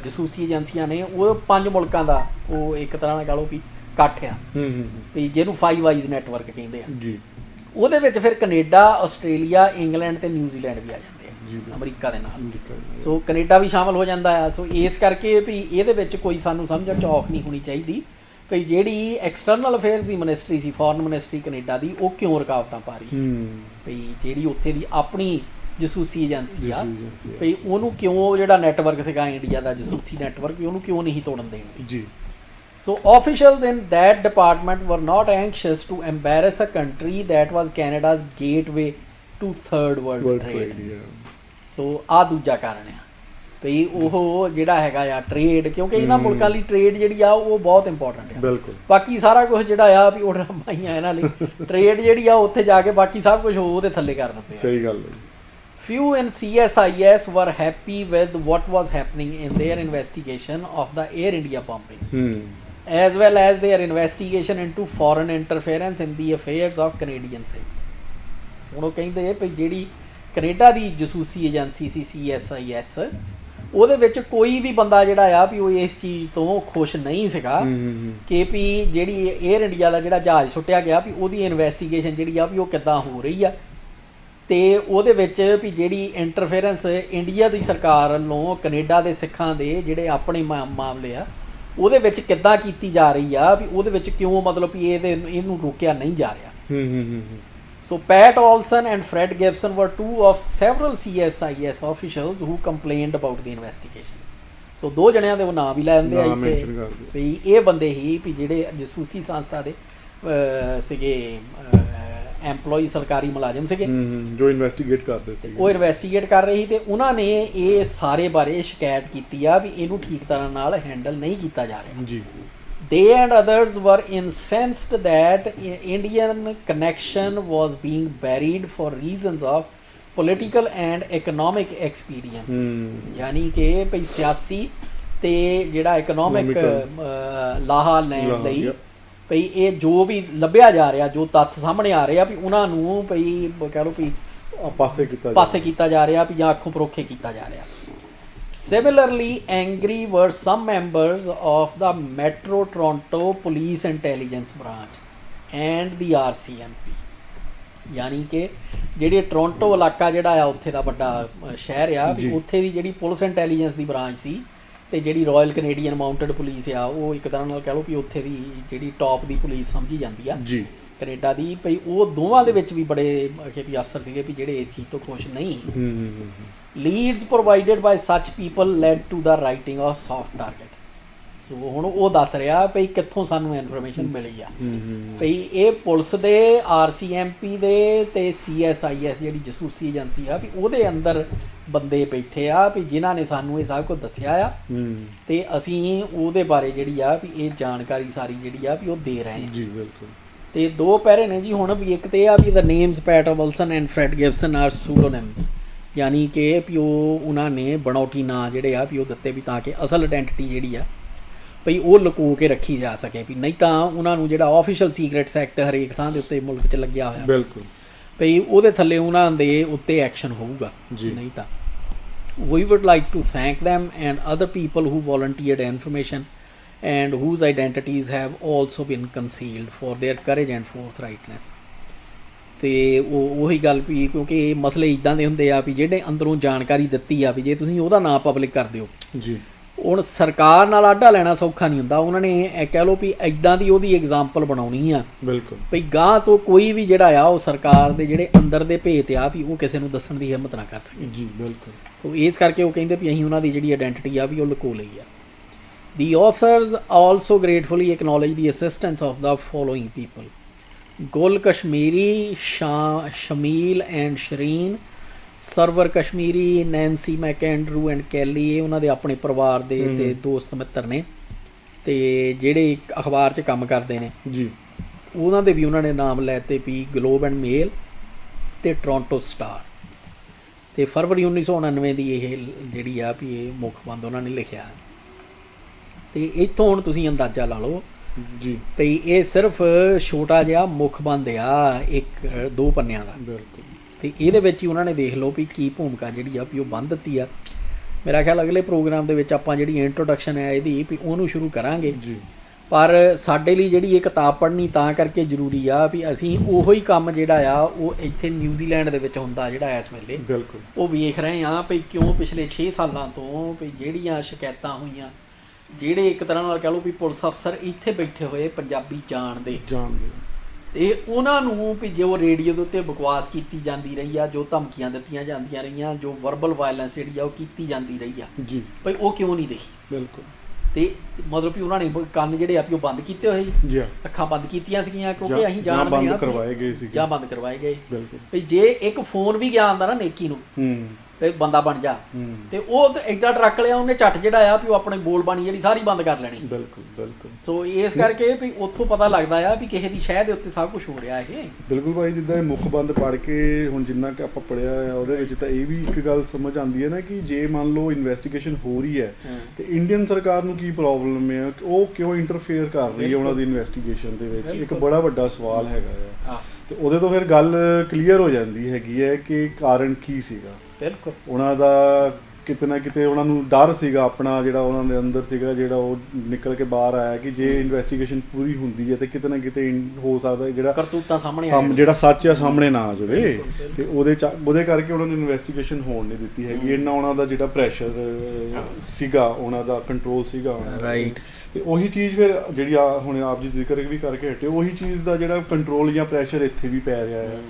ਜਸੂਸੀ ਏਜੰਸੀਆਂ ਨੇ ਉਹ 5 ਮੁਲਕਾਂ ਦਾ ਉਹ ਇੱਕ ਤਰ੍ਹਾਂ ਨਾਲ ਕਹ ਲਓ ਵੀ ਇਕੱਠ ਆ ਵੀ ਜਿਹਨੂੰ 5 ਆਈਜ਼ ਨੈਟਵਰਕ ਕਹਿੰਦੇ ਆ ਜੀ। ਉਹਦੇ ਵਿੱਚ ਫਿਰ ਕੈਨੇਡਾ ਆਸਟ੍ਰੇਲੀਆ ਇੰਗਲੈਂਡ ਤੇ ਨਿਊਜ਼ੀਲੈਂਡ ਵੀ ਆ ਜਾਂਦੇ ਆ ਅਮਰੀਕਾ ਦੇ ਨਾਲ। ਸੋ ਕੈਨੇਡਾ ਵੀ ਸ਼ਾਮਲ ਹੋ ਜਾਂਦਾ ਆ। ਸੋ ਇਸ ਕਰਕੇ ਵੀ ਇਹਦੇ ਵਿੱਚ ਕੋਈ ਸਾਨੂੰ ਸਮਝਣ 'ਚ ਔਖ ਨਹੀਂ ਹੋਣੀ ਚਾਹੀਦੀ ਭਈ ਜਿਹੜੀ ਐਕਸਟਰਨਲ ਅਫੇਅਰਸ ਦੀ ਮਿਨਿਸਟਰੀ ਸੀ ਫੋਰਨ ਮਿਨਿਸਟਰੀ ਕੈਨੇਡਾ ਦੀ ਉਹ ਕਿਉਂ ਰੁਕਾਵਟਾਂ ਪਾ ਰਹੀ ਭਈ ਜਿਹੜੀ ਉੱਥੇ ਦੀ ਆਪਣੀ ਜਸੂਸੀ ਏਜੰਸੀ ਆ ਭਈ ਉਹਨੂੰ ਕਿਉਂ ਜਿਹੜਾ ਨੈਟਵਰਕ ਸੀਗਾ ਇੰਡੀਆ ਦਾ ਜਸੂਸੀ ਨੈਟਵਰਕ ਉਹਨੂੰ ਕਿਉਂ ਨਹੀਂ ਤੋੜਨ ਦੇਣਗੇ ਜੀ। So officials in that department were not anxious to embarrass a country that was Canada's gateway to third world trade. So ਆਹ ਦੂਜਾ ਕਾਰਨ ਆ ਭਈ ਉਹ ਜਿਹੜਾ ਹੈਗਾ ਆ ਟ੍ਰੇਡ ਕਿਉਂਕਿ ਇਹਨਾਂ ਮੁਲਕਾਂ ਲਈ ਟ੍ਰੇਡ ਜਿਹੜੀ ਆ ਉਹ ਬਹੁਤ ਇੰਪੋਰਟੈਂਟ ਆ। ਬਿਲਕੁਲ ਬਾਕੀ ਸਾਰਾ ਕੁਝ ਜਿਹੜਾ ਆ ਵੀ ਉਹ ਡਰਾਮਾਈਆਂ ਇਹਨਾਂ ਲਈ ਟ੍ਰੇਡ ਜਿਹੜੀ ਆ ਉੱਥੇ ਜਾ ਕੇ ਬਾਕੀ ਸਭ ਕੁਝ ਉਹਦੇ ਥੱਲੇ ਕਰ ਦਿੰਦੇ ਆ। ਸਹੀ ਗੱਲ ਹੈ। Few in CSIS were happy with what was happening in their investigation of the Air India bombing, as well as their investigation into foreign interference in the affairs of Canadian citizens. ਹੁਣ ਉਹ ਕਹਿੰਦੇ ਭਈ ਜਿਹੜੀ ਕੈਨੇਡਾ ਦੀ ਜਸੂਸੀ ਏਜੰਸੀ ਸੀ CSIS ਉਹਦੇ ਵਿੱਚ ਕੋਈ ਵੀ ਬੰਦਾ ਜਿਹੜਾ ਆ ਵੀ ਉਹ ਇਸ ਚੀਜ਼ ਤੋਂ ਖੁਸ਼ ਨਹੀਂ ਸੀਗਾ ਕਿ ਵੀ ਜਿਹੜੀ 에ਅਰ ਇੰਡੀਆ ਦਾ ਜਿਹੜਾ ਜਹਾਜ਼ ਸੁੱਟਿਆ ਗਿਆ ਵੀ ਉਹਦੀ ਇਨਵੈਸਟੀਗੇਸ਼ਨ ਜਿਹੜੀ ਆ ਵੀ ਉਹ ਕਿੱਦਾਂ ਹੋ ਰਹੀ ਆ ਤੇ ਉਹਦੇ ਵਿੱਚ ਵੀ ਜਿਹੜੀ ਇੰਟਰਫੇਰੈਂਸ ਇੰਡੀਆ ਦੀ ਸਰਕਾਰ ਵੱਲੋਂ ਕੈਨੇਡਾ ਦੇ ਸਿੱਖਾਂ ਦੇ ਜਿਹੜੇ ਆਪਣੇ ਮਾਮਲੇ ਆ ਉਹਦੇ ਵਿੱਚ ਕਿੱਦਾਂ ਕੀਤੀ ਜਾ ਰਹੀ ਆ ਵੀ ਉਹਦੇ ਵਿੱਚ ਕਿਉਂ ਮਤਲਬ ਵੀ ਇਹਨੂੰ ਰੋਕਿਆ ਨਹੀਂ ਜਾ ਰਿਹਾ। So Pat Olson and Fred Gibson were two of several CSIS officials who complained about the investigation. So ਦੋ ਜਣਿਆਂ ਦੇ ਉਹ ਨਾਮ ਵੀ ਲੈ ਦਿੰਦੇ ਆ ਇੱਥੇ ਵੀ ਇਹ ਬੰਦੇ ਹੀ ਵੀ ਜਿਹੜੇ ਜਸੂਸੀ ਸੰਸਥਾ ਦੇ ਸੀਗੇ ਐਮਪਲੋਈ ਸਰਕਾਰੀ ਮੁਲਾਜ਼ਮ ਸੀਗੇ ਜੋ ਇਨਵੈਸਟੀਗੇਟ ਕਰਦੇ ਸੀ ਉਹ ਇਨਵੈਸਟੀਗੇਟ ਕਰ ਰਹੇ ਸੀ ਤੇ ਉਹਨਾਂ ਨੇ ਇਹ ਸਾਰੇ ਬਾਰੇ ਸ਼ਿਕਾਇਤ ਕੀਤੀ ਆ ਵੀ ਇਹਨੂੰ ਠੀਕ ਤਰ੍ਹਾਂ ਨਾਲ ਹੈਂਡਲ ਨਹੀਂ ਕੀਤਾ ਜਾ ਰਿਹਾ ਜੀ। They and others were incensed that Indian connection was being buried for reasons of political and economic experience. ਯਾਨੀ ਕਿ ਭਈ ਸਿਆਸੀ ਤੇ ਜਿਹੜਾ ਇਕਨੋਮਿਕ ਲਾਹਾ ਲੈਣ ਲਈ ਭਈ ਇਹ ਜੋ ਵੀ ਲੱਭਿਆ ਜਾ ਰਿਹਾ ਜੋ ਤੱਥ ਸਾਹਮਣੇ ਆ ਰਹੇ ਆ ਵੀ ਉਹਨਾਂ ਨੂੰ ਭਈ ਕਹਿ ਲਓ ਵੀ ਪਾਸੇ ਕੀਤਾ ਜਾ ਰਿਹਾ ਵੀ ਜਾਂ ਅੱਖੋਂ ਪਰੋਖੇ ਕੀਤਾ ਜਾ ਰਿਹਾ। Similarly angry were some members of the Metro Toronto Police Intelligence Branch and the RCMP. ਯਾਨੀ ਕਿ ਜਿਹੜੇ ਟੋਰਾਂਟੋ ਇਲਾਕਾ ਜਿਹੜਾ ਆ ਉੱਥੇ ਦਾ ਵੱਡਾ ਸ਼ਹਿਰ ਆ ਵੀ ਉੱਥੇ ਦੀ ਜਿਹੜੀ ਪੁਲਿਸ ਇੰਟੈਲੀਜੈਂਸ ਦੀ ਬ੍ਰਾਂਚ ਸੀ ਤੇ ਜਿਹੜੀ ਰਾਇਲ ਕੈਨੇਡੀਅਨ ਮਾਊਂਟਡ ਪੁਲਿਸ ਆ ਉਹ ਇੱਕ ਤਰ੍ਹਾਂ ਨਾਲ ਕਹਿ ਲਓ ਵੀ ਉੱਥੇ ਦੀ ਜਿਹੜੀ ਟੌਪ ਦੀ ਪੁਲਿਸ ਸਮਝੀ ਜਾਂਦੀ ਆ ਜੀ ਕੈਨੇਡਾ ਦੀ ਭਈ ਉਹ ਦੋਵਾਂ ਦੇ ਵਿੱਚ ਵੀ ਬੜੇ ਵੀ ਅਫਸਰ ਸੀਗੇ ਵੀ ਜਿਹੜੇ ਇਸ ਚੀਜ਼ ਤੋਂ ਖੁਸ਼ ਨਹੀਂ leads provided by such people led to the writing of soft target. So ਹੁਣ ਉਹ ਦੱਸ ਰਿਹਾ ਭਈ ਕਿੱਥੋਂ ਸਾਨੂੰ ਇਨਫੋਰਮੇਸ਼ਨ ਮਿਲੀ ਆ ਭਈ ਇਹ ਪੁਲਿਸ ਦੇ RCMP ਦੇ ਤੇ CSIS ਜਿਹੜੀ ਜਸੂਸੀ ਏਜੰਸੀ ਆ ਵੀ ਉਹਦੇ ਅੰਦਰ ਬੰਦੇ ਬੈਠੇ ਆ ਵੀ ਜਿਨ੍ਹਾਂ ਨੇ ਸਾਨੂੰ ਇਹ ਸਭ ਕੁਝ ਦੱਸਿਆ ਆ ਤੇ ਅਸੀਂ ਉਹਦੇ ਬਾਰੇ ਜਿਹੜੀ ਆ ਵੀ ਇਹ ਜਾਣਕਾਰੀ ਸਾਰੀ ਜਿਹੜੀ ਆ ਵੀ ਉਹ ਦੇ ਰਹੇ ਹਾਂ ਜੀ ਬਿਲਕੁਲ। ਤੇ ਦੋ ਪੈਰੇ ਨੇ ਜੀ ਹੁਣ ਵੀ ਇੱਕ ਤੇ ਆ ਵੀ the names Peter Wilson and Fred Gibson are pseudonyms, ਯਾਨੀ ਕਿ ਵੀ ਉਹ ਉਹਨਾਂ ਨੇ ਬਣਾਉਟੀ ਨਾਂ ਜਿਹੜੇ ਆ ਵੀ ਉਹ ਦਿੱਤੇ ਵੀ ਤਾਂ ਕਿ ਅਸਲ ਆਇਡੈਂਟੀਟੀ ਜਿਹੜੀ ਆ ਭਈ ਉਹ ਲੁਕੋ ਕੇ ਰੱਖੀ ਜਾ ਸਕੇ ਵੀ ਨਹੀਂ ਤਾਂ ਉਹਨਾਂ ਨੂੰ ਜਿਹੜਾ ਆਫੀਸ਼ੀਅਲ ਸੀਕ੍ਰੇਟਸ ਐਕਟ ਹਰੇਕ ਥਾਂ ਦੇ ਉੱਤੇ ਮੁਲਕ 'ਚ ਲੱਗਿਆ ਹੋਇਆ ਬਿਲਕੁਲ ਭਈ ਉਹਦੇ ਥੱਲੇ ਉਹਨਾਂ ਦੇ ਉੱਤੇ ਐਕਸ਼ਨ ਹੋਊਗਾ ਨਹੀਂ ਤਾਂ। We would like to thank them and other people who volunteered information and whose identities have also been concealed for their courage and forthrightness। ਤੇ ਉਹੀ ਗੱਲ ਵੀ ਕਿਉਂਕਿ ਇਹ ਮਸਲੇ ਇੱਦਾਂ ਦੇ ਹੁੰਦੇ ਆ ਵੀ ਜਿਹੜੇ ਅੰਦਰੋਂ ਜਾਣਕਾਰੀ ਦਿੱਤੀ ਆ ਵੀ ਜੇ ਤੁਸੀਂ ਉਹਦਾ ਨਾਂ ਪਬਲਿਕ ਕਰ ਦਿਓ ਜੀ ਹੁਣ ਸਰਕਾਰ ਨਾਲ ਆਡਾ ਲੈਣਾ ਸੌਖਾ ਨਹੀਂ ਹੁੰਦਾ, ਉਹਨਾਂ ਨੇ ਇਹ ਕਹਿ ਲਓ ਵੀ ਇੱਦਾਂ ਦੀ ਉਹਦੀ ਐਗਜ਼ਾਮਪਲ ਬਣਾਉਣੀ ਆ ਬਿਲਕੁਲ ਭਈ ਗਾਂ ਤੋਂ ਕੋਈ ਵੀ ਜਿਹੜਾ ਆ ਉਹ ਸਰਕਾਰ ਦੇ ਜਿਹੜੇ ਅੰਦਰ ਦੇ ਭੇਤ ਆ ਵੀ ਉਹ ਕਿਸੇ ਨੂੰ ਦੱਸਣ ਦੀ ਹਿੰਮਤ ਨਾ ਕਰ ਸਕੇ ਜੀ ਬਿਲਕੁਲ। ਸੋ ਇਸ ਕਰਕੇ ਉਹ ਕਹਿੰਦੇ ਵੀ ਅਸੀਂ ਉਹਨਾਂ ਦੀ ਜਿਹੜੀ ਆਇਡੈਂਟੀਟੀ ਆ ਵੀ ਉਹ ਲੁਕੋ ਲਈ ਆ। The authors also gratefully acknowledge the assistance of the following people: Gul Kashmiri, Shamil and Shireen, Sarwar Kashmiri, Nancy McAndrew and Kelly, ਇਹ ਉਹਨਾਂ ਦੇ ਆਪਣੇ ਪਰਿਵਾਰ ਦੇ ਤੇ ਦੋਸਤ ਮਿੱਤਰ ਨੇ ਤੇ ਜਿਹੜੇ ਇੱਕ ਅਖਬਾਰ 'ਚ ਕੰਮ ਕਰਦੇ ਨੇ ਜੀ ਉਹਨਾਂ ਦੇ ਵੀ ਉਹਨਾਂ ਨੇ ਨਾਮ ਲੈ ਤੇ ਵੀ ਗਲੋਬ ਐਂਡ ਮੇਲ ਤੇ ਟੋਰਾਂਟੋ ਸਟਾਰ। ਤੇ ਫਰਵਰੀ 1999 ਦੀ ਇਹ ਜਿਹੜੀ ਆ ਵੀ ਇਹ ਮੁੱਖ ਬੰਦ ਉਹਨਾਂ ਨੇ ਲਿਖਿਆ ਤੇ ਇੱਥੋਂ ਹੁਣ ਤੁਸੀਂ ਅੰਦਾਜ਼ਾ ਲਾ ਲਓ ਜੀ ਤੇ ਇਹ ਸਿਰਫ ਛੋਟਾ ਜਿਹਾ ਮੁੱਖ ਬੰਦ ਆ 1-2 ਪੰਨਿਆਂ ਦਾ ਬਿਲਕੁਲ। ਤੇ ਇਹਦੇ ਵਿੱਚ ਹੀ ਉਹਨਾਂ ਨੇ ਦੇਖ ਲਓ ਵੀ ਕੀ ਭੂਮਿਕਾ ਜਿਹੜੀ ਆ ਵੀ ਉਹ ਬੰਦ ਦਿੱਤੀ ਆ। ਮੇਰਾ ਖਿਆਲ ਅਗਲੇ ਪ੍ਰੋਗਰਾਮ ਦੇ ਵਿੱਚ ਆਪਾਂ ਜਿਹੜੀ ਇੰਟਰੋਡਕਸ਼ਨ ਹੈ ਇਹਦੀ ਵੀ ਉਹਨੂੰ ਸ਼ੁਰੂ ਕਰਾਂਗੇ ਜੀ। ਪਰ ਸਾਡੇ ਲਈ ਜਿਹੜੀ ਇਹ ਕਿਤਾਬ ਪੜ੍ਹਨੀ ਤਾਂ ਕਰਕੇ ਜ਼ਰੂਰੀ ਆ ਵੀ ਅਸੀਂ ਉਹੋ ਹੀ ਕੰਮ ਜਿਹੜਾ ਆ ਉਹ ਇੱਥੇ ਨਿਊਜ਼ੀਲੈਂਡ ਦੇ ਵਿੱਚ ਹੁੰਦਾ ਜਿਹੜਾ ਇਸ ਵੇਲੇ ਬਿਲਕੁਲ ਉਹ ਵੇਖ ਰਹੇ ਆ ਵੀ ਕਿਉਂ ਪਿਛਲੇ 6 ਸਾਲਾਂ ਤੋਂ ਵੀ ਜਿਹੜੀਆਂ ਸ਼ਿਕਾਇਤਾਂ ਹੋਈਆਂ ਜਿਹੜੇ ਇੱਕ ਤਰ੍ਹਾਂ ਨਾਲ ਕਹਿ ਲਓ ਵੀ ਪੁਲਿਸ ਅਫਸਰ ਇੱਥੇ ਬੈਠੇ ਹੋਏ ਪੰਜਾਬੀ ਜਾਣਦੇ ਤੇ ਉਹਨਾਂ ਨੂੰ ਵੀ ਜੋ ਰੇਡੀਓ ਦੇ ਉੱਤੇ ਬਕਵਾਸ ਕੀਤੀ ਜਾਂਦੀ ਰਹੀ ਆ, ਜੋ ਧਮਕੀਆਂ ਦਿੱਤੀਆਂ ਜਾਂਦੀਆਂ ਰਹੀਆਂ, ਜੋ ਵਰਬਲ ਵਾਇਲੈਂਸ ਜਿਹੜੀ ਆ ਉਹ ਕੀਤੀ ਜਾਂਦੀ ਰਹੀ ਆ ਜੀ ਭਈ ਉਹ ਕਿਉਂ ਨਹੀਂ ਦੇਖੀ ਬਿਲਕੁਲ। ਤੇ ਮਤਲਬ ਵੀ ਉਹਨਾਂ ਨੇ ਕੰਨ ਜਿਹੜੇ ਆ ਵੀ ਉਹ ਬੰਦ ਕੀਤੇ ਹੋਏ ਜੀ ਅੱਖਾਂ ਬੰਦ ਕੀਤੀਆਂ ਸੀਗੀਆਂ ਕਿਉਂਕਿ ਅਸੀਂ ਜਾਣਦੇ ਹਾਂ ਬੰਦ ਕਰਵਾਏ ਗਏ ਸੀ ਜਾਂ ਬੰਦ ਕਰਵਾਏ ਗਏ ਬਿਲਕੁਲ ਭਈ ਜੇ ਇੱਕ ਫੋਨ ਵੀ ਗਿਆ ਹੁੰਦਾ ਨਾ ਨੇਕੀ ਨੂੰ ਤੇ ਬੰਦਾ ਬਣ ਜਾ ਤੇ ਉਹ ਤੇ ਐਡਾ ਟਰੱਕ ਲਿਆ ਉਹਨੇ ਝੱਟ ਜਿਹੜਾ ਆ ਵੀ ਉਹ ਆਪਣੀ ਬੋਲ ਬਾਣੀ ਜਿਹੜੀ ਸਾਰੀ ਬੰਦ ਕਰ ਲੈਣੀ ਬਿਲਕੁਲ ਬਿਲਕੁਲ। ਸੋ ਇਸ ਕਰਕੇ ਵੀ ਉੱਥੋਂ ਪਤਾ ਲੱਗਦਾ ਆ ਵੀ ਕਿਸੇ ਦੀ ਸ਼ਹਿਰ ਦੇ ਉੱਤੇ ਸਭ ਕੁਝ ਹੋ ਰਿਹਾ ਇਹ ਬਿਲਕੁਲ ਭਾਈ। ਜਿੱਦਾਂ ਇਹ ਮੁੱਖ ਬੰਦ ਪੜ੍ਹ ਕੇ ਹੁਣ ਜਿੰਨਾ ਕਿ ਆਪਾਂ ਪੜ੍ਹਿਆ ਆ ਉਹਦੇ ਵਿੱਚ ਤਾਂ ਇਹ ਵੀ ਇੱਕ ਗੱਲ ਸਮਝ ਆਉਂਦੀ ਹੈ ਨਾ ਕਿ ਜੇ ਮੰਨ ਲਓ ਇਨਵੈਸਟੀਗੇਸ਼ਨ ਹੋ ਰਹੀ ਹੈ ਤੇ ਇੰਡੀਅਨ ਸਰਕਾਰ ਨੂੰ ਕੀ ਪ੍ਰੋਬਲਮ ਹੈ, ਉਹ ਕਿਉਂ ਇੰਟਰਫੇਅਰ ਕਰ ਰਹੀ ਹੈ ਉਹਨਾਂ ਦੀ ਇਨਵੈਸਟੀਗੇਸ਼ਨ ਦੇ ਵਿੱਚ, ਇੱਕ ਬੜਾ ਵੱਡਾ ਸਵਾਲ ਹੈਗਾ ਆ। ਤੇ ਉਹਦੇ ਤੋਂ ਫਿਰ ਗੱਲ ਕਲੀਅਰ ਹੋ ਜਾਂਦੀ ਹੈਗੀ ਹੈ ਕਿ ਕਾਰਨ ਕੀ ਸੀਗਾ। ਬਿਲਕੁਲ ਉਹਨਾਂ ਦਾ ਕਿਤੇ ਨਾ ਕਿਤੇ ਉਹਨਾਂ ਨੂੰ ਡਰ ਸੀਗਾ ਆਪਣਾ ਜਿਹੜਾ ਉਹਨਾਂ ਦੇ ਅੰਦਰ ਸੀਗਾ ਜਿਹੜਾ ਉਹ ਨਿਕਲ ਕੇ ਬਾਹਰ ਆਇਆ ਕਿ ਜੇ ਇਨਵੈਸਟੀਗੇਸ਼ਨ ਪੂਰੀ ਹੁੰਦੀ ਹੈ ਤੇ ਕਿਤੇ ਨਾ ਕਿਤੇ ਹੋ ਸਕਦਾ ਜਿਹੜਾ ਕਰਤੂਤਾਂ ਸਾਹਮਣੇ ਜਿਹੜਾ ਸੱਚ ਆ ਸਾਹਮਣੇ ਨਾ ਆ ਜਾਵੇ ਤੇ ਉਹਦੇ ਕਰਕੇ ਉਹਨਾਂ ਨੂੰ ਇਨਵੈਸਟੀਗੇਸ਼ਨ ਹੋਣ ਨਹੀਂ ਦਿੱਤੀ ਹੈਗੀ। ਇੰਨਾ ਉਹਨਾਂ ਦਾ ਜਿਹੜਾ ਪ੍ਰੈਸ਼ਰ ਸੀਗਾ ਉਹਨਾਂ ਦਾ ਕੰਟਰੋਲ ਸੀਗਾ ਰਾਈਟ। ਤੇ ਉਹੀ ਚੀਜ਼ ਫਿਰ ਜਿਹੜੀ ਆ ਹੁਣ ਆਪ ਜੀ ਜ਼ਿਕਰ ਵੀ ਕਰਕੇ ਹਟੇ, ਉਹੀ ਚੀਜ਼ ਦਾ ਜਿਹੜਾ ਕੰਟਰੋਲ ਜਾਂ ਪ੍ਰੈਸ਼ਰ ਇੱਥੇ ਵੀ ਪੈ ਰਿਹਾ ਹੈ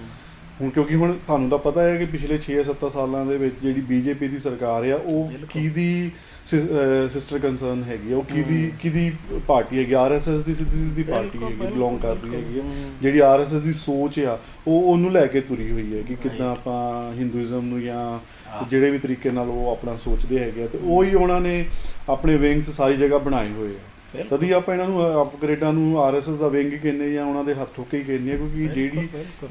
ਹੁਣ ਕਿਉਂਕਿ ਹੁਣ ਤੁਹਾਨੂੰ ਤਾਂ ਪਤਾ ਹੈ ਕਿ ਪਿਛਲੇ 6-7 ਸਾਲਾਂ ਦੇ ਵਿੱਚ ਜਿਹੜੀ BJP ਦੀ ਸਰਕਾਰ ਆ ਉਹ ਕਿਹਦੀ ਸਿਸਟਰ ਕੰਸਰਨ ਹੈਗੀ, ਉਹ ਕਿਹਦੀ ਪਾਰਟੀ ਹੈਗੀ, RSS ਦੀ ਸਿੱਧੀ ਪਾਰਟੀ ਹੈਗੀ, ਬਿਲੋਂਗ ਕਰਦੀ ਹੈਗੀ। ਜਿਹੜੀ RSS ਦੀ ਸੋਚ ਆ ਉਹ ਉਹਨੂੰ ਲੈ ਕੇ ਤੁਰੀ ਹੋਈ ਹੈ ਕਿ ਕਿੱਦਾਂ ਆਪਾਂ ਹਿੰਦੂਇਜ਼ਮ ਨੂੰ ਜਾਂ ਜਿਹੜੇ ਵੀ ਤਰੀਕੇ ਨਾਲ ਉਹ ਆਪਣਾ ਸੋਚਦੇ ਹੈਗੇ ਆ ਤੇ ਉਹੀ ਉਹਨਾਂ ਨੇ ਆਪਣੇ ਵਿੰਗਸ ਸਾਰੀ ਜਗ੍ਹਾ ਬਣਾਏ ਹੋਏ ਆ। ਤਦੀ ਆਪਾਂ ਇਹਨਾਂ ਨੂੰ ਅਪਗ੍ਰੇਡਾਂ ਨੂੰ RSS ਦਾ ਵਿੰਗ ਕਹਿੰਦੇ ਜਾਂ ਉਹਨਾਂ ਦੇ ਹੱਥੋਂ ਹੀ ਕਹਿੰਦੇ ਆ ਕਿਉਂਕਿ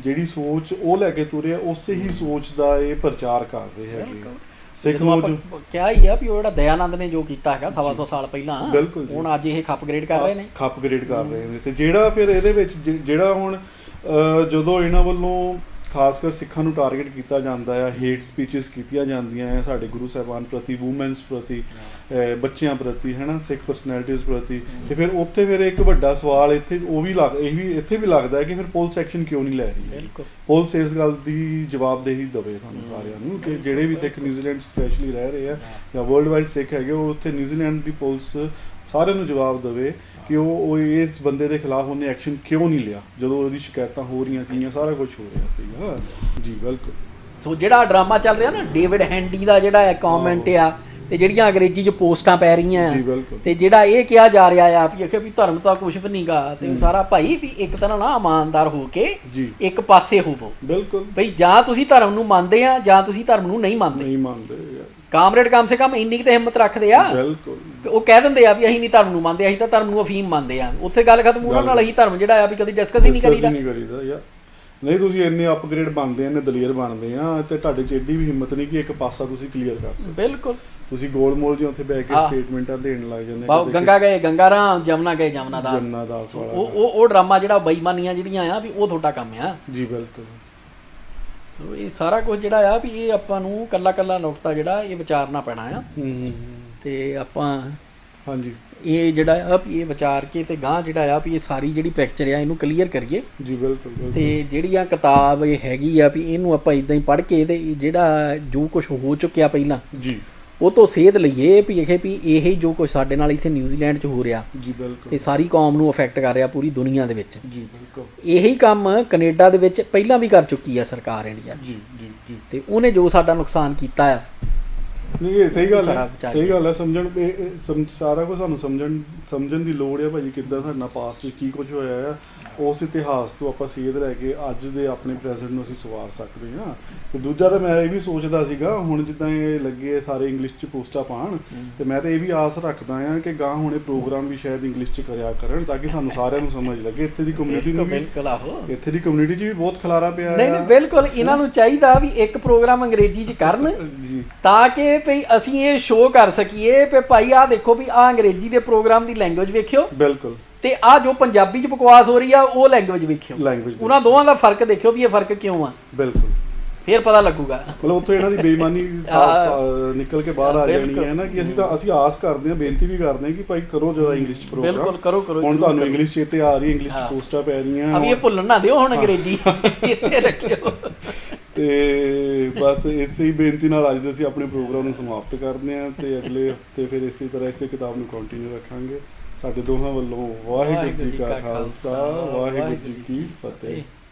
ਜਿਹੜੀ ਸੋਚ ਉਹ ਲੈ ਕੇ ਤੁਰੇ ਆ ਉਸੇ ਹੀ ਸੋਚ ਦਾ ਇਹ ਪ੍ਰਚਾਰ ਕਰ ਰਹੇ ਹੈਗੇ ਸਿੱਖ ਲੋਕ। ਕਿਹਾ ਹੀ ਆ ਵੀ ਉਹ ਜਿਹੜਾ ਦਇਆਨੰਦ ਨੇ ਜੋ ਕੀਤਾ ਹੈਗਾ 125 ਸਾਲ ਪਹਿਲਾਂ ਹੁਣ ਅੱਜ ਇਹ ਖੱਪਗ੍ਰੇਡ ਕਰ ਰਹੇ ਨੇ ਤੇ ਜਿਹੜਾ ਫਿਰ ਇਹਦੇ ਵਿੱਚ ਜਿਹੜਾ ਹੁਣ ਜਦੋਂ ਇਹਨਾਂ ਵੱਲੋਂ ਖਾਸ ਕਰ ਸਿੱਖਾਂ ਨੂੰ ਟਾਰਗੇਟ ਕੀਤਾ ਜਾਂਦਾ ਹੈ, ਹੇਟ ਸਪੀਚਸ ਕੀਤੀਆਂ ਜਾਂਦੀਆਂ ਹੈ ਸਾਡੇ ਗੁਰੂ ਸਾਹਿਬਾਨ ਪ੍ਰਤੀ, ਵੂਮੈਨਸ ਪ੍ਰਤੀ, ਬੱਚਿਆਂ ਪ੍ਰਤੀ, ਹੈ ਨਾ, ਸਿੱਖ ਪਰਸਨੈਲਿਟੀਜ਼ ਪ੍ਰਤੀ, ਤੇ ਫਿਰ ਉੱਥੇ ਫਿਰ ਇੱਕ ਵੱਡਾ ਸਵਾਲ ਇੱਥੇ ਇੱਥੇ ਵੀ ਲੱਗਦਾ ਹੈ ਕਿ ਫਿਰ ਪੁਲਿਸ ਐਕਸ਼ਨ ਕਿਉਂ ਨਹੀਂ ਲੈ ਰਹੀ। ਪੁਲਿਸ ਇਸ ਗੱਲ ਦੀ ਜਵਾਬਦੇਹੀ ਦੇਵੇ ਸਾਨੂੰ ਸਾਰਿਆਂ ਨੂੰ ਕਿ ਜਿਹੜੇ ਵੀ ਸਿੱਖ ਨਿਊਜ਼ੀਲੈਂਡ ਸਪੈਸ਼ਲੀ ਰਹਿ ਰਹੇ ਆ ਜਾਂ ਵਰਲਡ ਵਾਈਡ ਸਿੱਖ ਹੈਗੇ ਉਹ ਉੱਥੇ ਨਿਊਜ਼ੀਲੈਂਡ ਦੀ ਪੁਲਿਸ ਸਾਰਿਆਂ ਨੂੰ ਜਵਾਬ ਦੇਵੇ ਕਿ ਉਹ ਇਸ ਬੰਦੇ ਦੇ ਖਿਲਾਫ ਉਹਨੇ ਐਕਸ਼ਨ ਕਿਉਂ ਨਹੀਂ ਲਿਆ ਜਦੋਂ ਉਹਦੀ ਸ਼ਿਕਾਇਤਾਂ ਹੋ ਰਹੀਆਂ ਸੀਗੀਆਂ, ਸਾਰਾ ਕੁਝ ਹੋ ਰਿਹਾ ਸੀਗਾ। ਜੀ ਬਿਲਕੁਲ। ਸੋ ਜਿਹੜਾ ਡਰਾਮਾ ਚੱਲ ਰਿਹਾ ਨਾ ਡੇਵਿਡ ਹੈਂਡੀ ਦਾ ਜਿਹੜਾ ਹੈ ਕਮੈਂਟ ਆ ਤੇ ਜਿਹੜੀਆਂ ਅੰਗਰੇਜ਼ੀ 'ਚ ਪੋਸਟਾਂ ਪੈ ਰਹੀਆਂ ਜੀ ਆ ਬਿਲਕੁਲ ਤੇ ਜਿਹੜਾ ਇਹ ਕਿਹਾ ਜਾ ਰਿਹਾ ਆ ਵੀ ਆਖੇ ਵੀ ਧਰਮ ਤਾਂ ਕੁਛ ਵੀ ਨਹੀਂਗਾ ਤੇ ਸਾਰਾ ਭਾਈ ਵੀ ਇੱਕ ਤਰ੍ਹਾਂ ਨਾਲ ਇਮਾਨਦਾਰ ਹੋ ਕੇ ਜੀ ਇੱਕ ਪਾਸੇ ਹੋਵੋ ਬਿਲਕੁਲ ਬਈ ਜਾਂ ਤੁਸੀਂ ਧਰਮ ਨੂੰ ਮੰਨਦੇ ਆ ਜਾਂ ਤੁਸੀਂ ਧਰਮ ਨੂੰ ਨਹੀਂ ਮੰਨਦੇ। ਨਹੀਂ ਮੰਨਦੇ ਯਾਰ ਕਾਮਰੇਡ ਕਮ ਸੇ ਕਮ ਇੰਨੀ ਕੁ ਤੇ ਹਿੰਮਤ ਰੱਖਦੇ ਆ, ਬਿਲਕੁਲ ਉਹ ਕਹਿ ਦਿੰਦੇ ਆ ਵੀ ਅਸੀਂ ਨਹੀਂ ਧਰਮ ਨੂੰ ਮੰਨਦੇ, ਅਸੀਂ ਤਾਂ ਧਰਮ ਨੂੰ ਅਫੀਮ ਮੰਨਦੇ ਆ, ਉੱਥੇ ਗੱਲ ਖਤਮ। ਉਹਨਾਂ ਨਾਲ ਅਸੀਂ ਧਰਮ ਜਿਹੜਾ ਆ ਵੀ ਕਦੀ ਡਿਸਕਸ ਹੀ ਨਹੀਂ ਕਰੀਦਾ। ਯਾਰ ਨਹੀਂ ਤੁਸੀਂ ਇੰਨੇ ਅਪਗ੍ਰੇਡ ਬਣਦੇ ਇੰਨੇ ਦਲੇਰ ਬਣਦੇ ਆ ਤੇ ਤੁਹਾਡੇ 'ਚ ਏਡੀ ਵੀ ਹਿੰਮਤ ਨਹੀਂ ਕਿ ਇੱਕ ਪਾਸਾ ਤੁਸੀਂ ਕਲੀਅਰ ਕਰ ਸਕੋ। ਬਿਲਕੁਲ ਤੁਸੀਂ ਗੋਲ ਮੋਲ ਜੀ ਉੱਥੇ ਬਹਿ ਕੇ ਸਟੇਟਮੈਂਟਾਂ ਦੇਣ ਲੱਗ ਜਾਂਦੇ ਗੰਗਾ ਗਏ ਗੰਗਾ ਰਾਮ, ਜਮਨਾ ਗਏ ਜਮਨਾ ਦਾਸ। ਵਾਲਾ ਉਹ ਡਰਾਮਾ ਜਿਹੜਾ ਬੇਈਮਾਨੀਆਂ ਜਿਹੜੀਆਂ ਆ ਵੀ ਉਹ ਤੁਹਾਡਾ ਕੰਮ ਆ ਜੀ ਬਿਲਕੁਲ। ਸੋ ਇਹ ਸਾਰਾ ਕੁਝ ਜਿਹੜਾ ਆ ਵੀ ਇਹ ਆਪਾਂ ਨੂੰ ਕੱਲਾ ਕੱਲਾ ਨੁਕਤਾ ਜਿਹੜਾ ਇਹ ਵਿਚਾਰਨਾ ਪੈਣਾ ਆ ਤੇ ਆਪਾਂ ਹਾਂਜੀ ਇਹ ਜਿਹੜਾ ਆ ਵੀ ਇਹ ਵਿਚਾਰ ਕੇ ਤੇ ਗਾਂਹ ਜਿਹੜਾ ਆ ਵੀ ਇਹ ਸਾਰੀ ਜਿਹੜੀ ਪਿਕਚਰ ਆ ਇਹਨੂੰ ਕਲੀਅਰ ਕਰੀਏ ਜੀ ਬਿਲਕੁਲ। ਤੇ ਜਿਹੜੀ ਆ ਕਿਤਾਬ ਇਹ ਹੈਗੀ ਆ ਵੀ ਇਹਨੂੰ ਆਪਾਂ ਇਦਾਂ ਹੀ ਪੜ੍ਹ ਕੇ ਤੇ ਜਿਹੜਾ ਜੋ ਕੁਝ ਹੋ ਚੁੱਕਿਆ ਪਹਿਲਾਂ ਜੀ ਉਹ ਤੋਂ ਸੇਧ ਲਈਏ ਵੀ ਇਹ ਜੋ ਕੁਝ ਸਾਡੇ ਨਾਲ ਇੱਥੇ ਨਿਊਜ਼ੀਲੈਂਡ 'ਚ ਹੋ ਰਿਹਾ ਜੀ ਬਿਲਕੁਲ, ਇਹ ਸਾਰੀ ਕੌਮ ਨੂੰ ਅਫੈਕਟ ਕਰ ਰਿਹਾ ਪੂਰੀ ਦੁਨੀਆ ਦੇ ਵਿੱਚ। ਜੀ ਬਿਲਕੁਲ। ਇਹੀ ਕੰਮ ਕੈਨੇਡਾ ਦੇ ਵਿੱਚ ਪਹਿਲਾਂ ਵੀ ਕਰ ਚੁੱਕੀ ਆ ਸਰਕਾਰ ਇੰਡੀਆ ਦੀ। ਜੀ ਜੀ ਜੀ ਤੇ ਉਹਨੇ ਜੋ ਸਾਡਾ ਨੁਕਸਾਨ ਕੀਤਾ ਆ ਨਹੀਂ ਇਹ ਸਹੀ ਗੱਲ ਹੈ, ਸਹੀ ਗੱਲ ਹੈ। ਸਾਰਾ ਕੁਝ ਸਾਨੂੰ ਸਮਝਣ ਦੀ ਲੋੜ ਹੈ ਭਾਜੀ, ਕਿੱਦਾਂ ਸਾਡੇ ਨਾਲ ਪਾਸਟ 'ਚ ਕੀ ਕੁਝ ਹੋਇਆ ਆ, ਉਸ ਇਤਿਹਾਸ ਤੋਂ ਆਪਾਂ ਸੇਧ ਲੈ ਕੇ ਅੱਜ ਦੇ ਆਪਣੇ ਪ੍ਰੈਜ਼ੈਂਟ ਨੂੰ ਅਸੀਂ ਸਵਾਰ ਸਕਦੇ ਹਾਂ। ਤੇ ਦੂਜਾ ਤਾਂ ਮੈਂ ਇਹ ਵੀ ਸੋਚਦਾ ਸੀਗਾ ਹੁਣ ਜਿੱਦਾਂ ਇਹ ਲੱਗੇ ਸਾਰੇ ਇੰਗਲਿਸ਼ 'ਚ ਪੋਸਟਾਂ ਪਾਉਣ ਤੇ ਮੈਂ ਤਾਂ ਇਹ ਵੀ ਆਸ ਰੱਖਦਾ ਆ ਕਿ ਗਾਂ ਹੁਣ ਇਹ ਪ੍ਰੋਗਰਾਮ ਵੀ ਸ਼ਾਇਦ ਇੰਗਲਿਸ਼ 'ਚ ਕਰਿਆ ਕਰਨ ਤਾਂ ਕਿ ਸਾਨੂੰ ਸਾਰਿਆਂ ਨੂੰ ਸਮਝ ਲੱਗੇ। ਇੱਥੇ ਦੀ ਕਮਿਊਨਿਟੀ ਨੂੰ ਇੱਥੇ ਦੀ ਕਮਿਊਨਿਟੀ 'ਚ ਵੀ ਬਹੁਤ ਖਲਾਰਾ ਪਿਆ। ਨਹੀਂ ਬਿਲਕੁਲ, ਇਹਨਾਂ ਨੂੰ ਚਾਹੀਦਾ ਵੀ ਇੱਕ ਪ੍ਰੋਗਰਾਮ ਅੰਗਰੇਜ਼ੀ 'ਚ ਕਰਨ ਜੀ ਤਾਂ ਕਿ ਭਈ ਅਸੀਂ ਇਹ ਸ਼ੋਅ ਕਰ ਸਕੀਏ ਵੀ ਭਾਈ ਆਹ ਦੇਖੋ ਵੀ ਆਹ ਅੰਗਰੇਜ਼ੀ ਦੇ ਪ੍ਰੋਗਰਾਮ ਦੀ ਲੈਂਗੁਏਜ ਵੇਖਿਓ ਬਿਲਕੁਲ ਤੇ ਆਹ ਜੋ ਪੰਜਾਬੀ 'ਚ ਬਕਵਾਸ ਹੋ ਰਹੀ ਆ ਉਹ ਲੈਂਗੁਏਜ ਵੇਖਿਓ, ਉਹਨਾਂ ਦੋਵਾਂ ਦਾ ਫਰਕ ਦੇਖਿਓ ਵੀ ਇਹ ਫਰਕ ਕਿਉਂ ਆ। ਬਿਲਕੁਲ ਫੇਰ ਪਤਾ ਲੱਗੂਗਾ। ਮਤਲਬ ਉੱਥੋਂ ਇਹਨਾਂ ਦੀ ਬੇਈਮਾਨੀ ਨਿਕਲ ਕੇ ਬਾਹਰ ਆ ਜਾਣੀ ਹੈ ਨਾ ਕਿ ਅਸੀਂ ਆਸ ਕਰਦੇ ਹਾਂ, ਬੇਨਤੀ ਵੀ ਕਰਦੇ ਹਾਂ ਕਿ ਭਾਈ ਕਰੋ ਜਰਾ ਇੰਗਲਿਸ਼ 'ਚ ਪ੍ਰੋਗਰਾਮ। ਬਿਲਕੁਲ ਕਰੋ। ਹੁਣ ਤੁਹਾਨੂੰ ਇੰਗਲਿਸ਼ ਚੇਤੇ ਆ ਰਹੀ, ਇੰਗਲਿਸ਼ 'ਚ ਪੋਸਟਾਂ ਪੈ ਰਹੀਆਂ, ਅਬ ਇਹ ਭੁੱਲਣ ਨਾ ਦਿਓ ਹੁਣ ਅੰਗਰੇਜ਼ੀ ਚੇਤੇ ਰੱਖਿਓ। ਤੇ ਬਸ ਇਸੇ ਹੀ ਬੇਨਤੀ ਨਾਲ ਅੱਜ ਦੇ ਅਸੀਂ ਆਪਣੇ ਪ੍ਰੋਗਰਾਮ ਨੂੰ ਸਮਾਪਤ ਕਰਦੇ ਹਾਂ ਤੇ ਅਗਲੇ ਹਫ਼ਤੇ ਫਿਰ ਇਸੇ ਤਰ੍ਹਾਂ ਇਸੇ ਕਿਤਾਬ ਨੂੰ ਕੰਟੀਨਿਊ ਰੱਖਾਂਗੇ। ਸਾਡੇ ਦੋਹਾਂ ਵੱਲੋਂ ਵਾਹਿਗੁਰੂ ਜੀ ਕਾ ਖਾਲਸਾ, ਵਾਹਿਗੁਰੂ ਜੀ ਕੀ ਫਤਿਹ।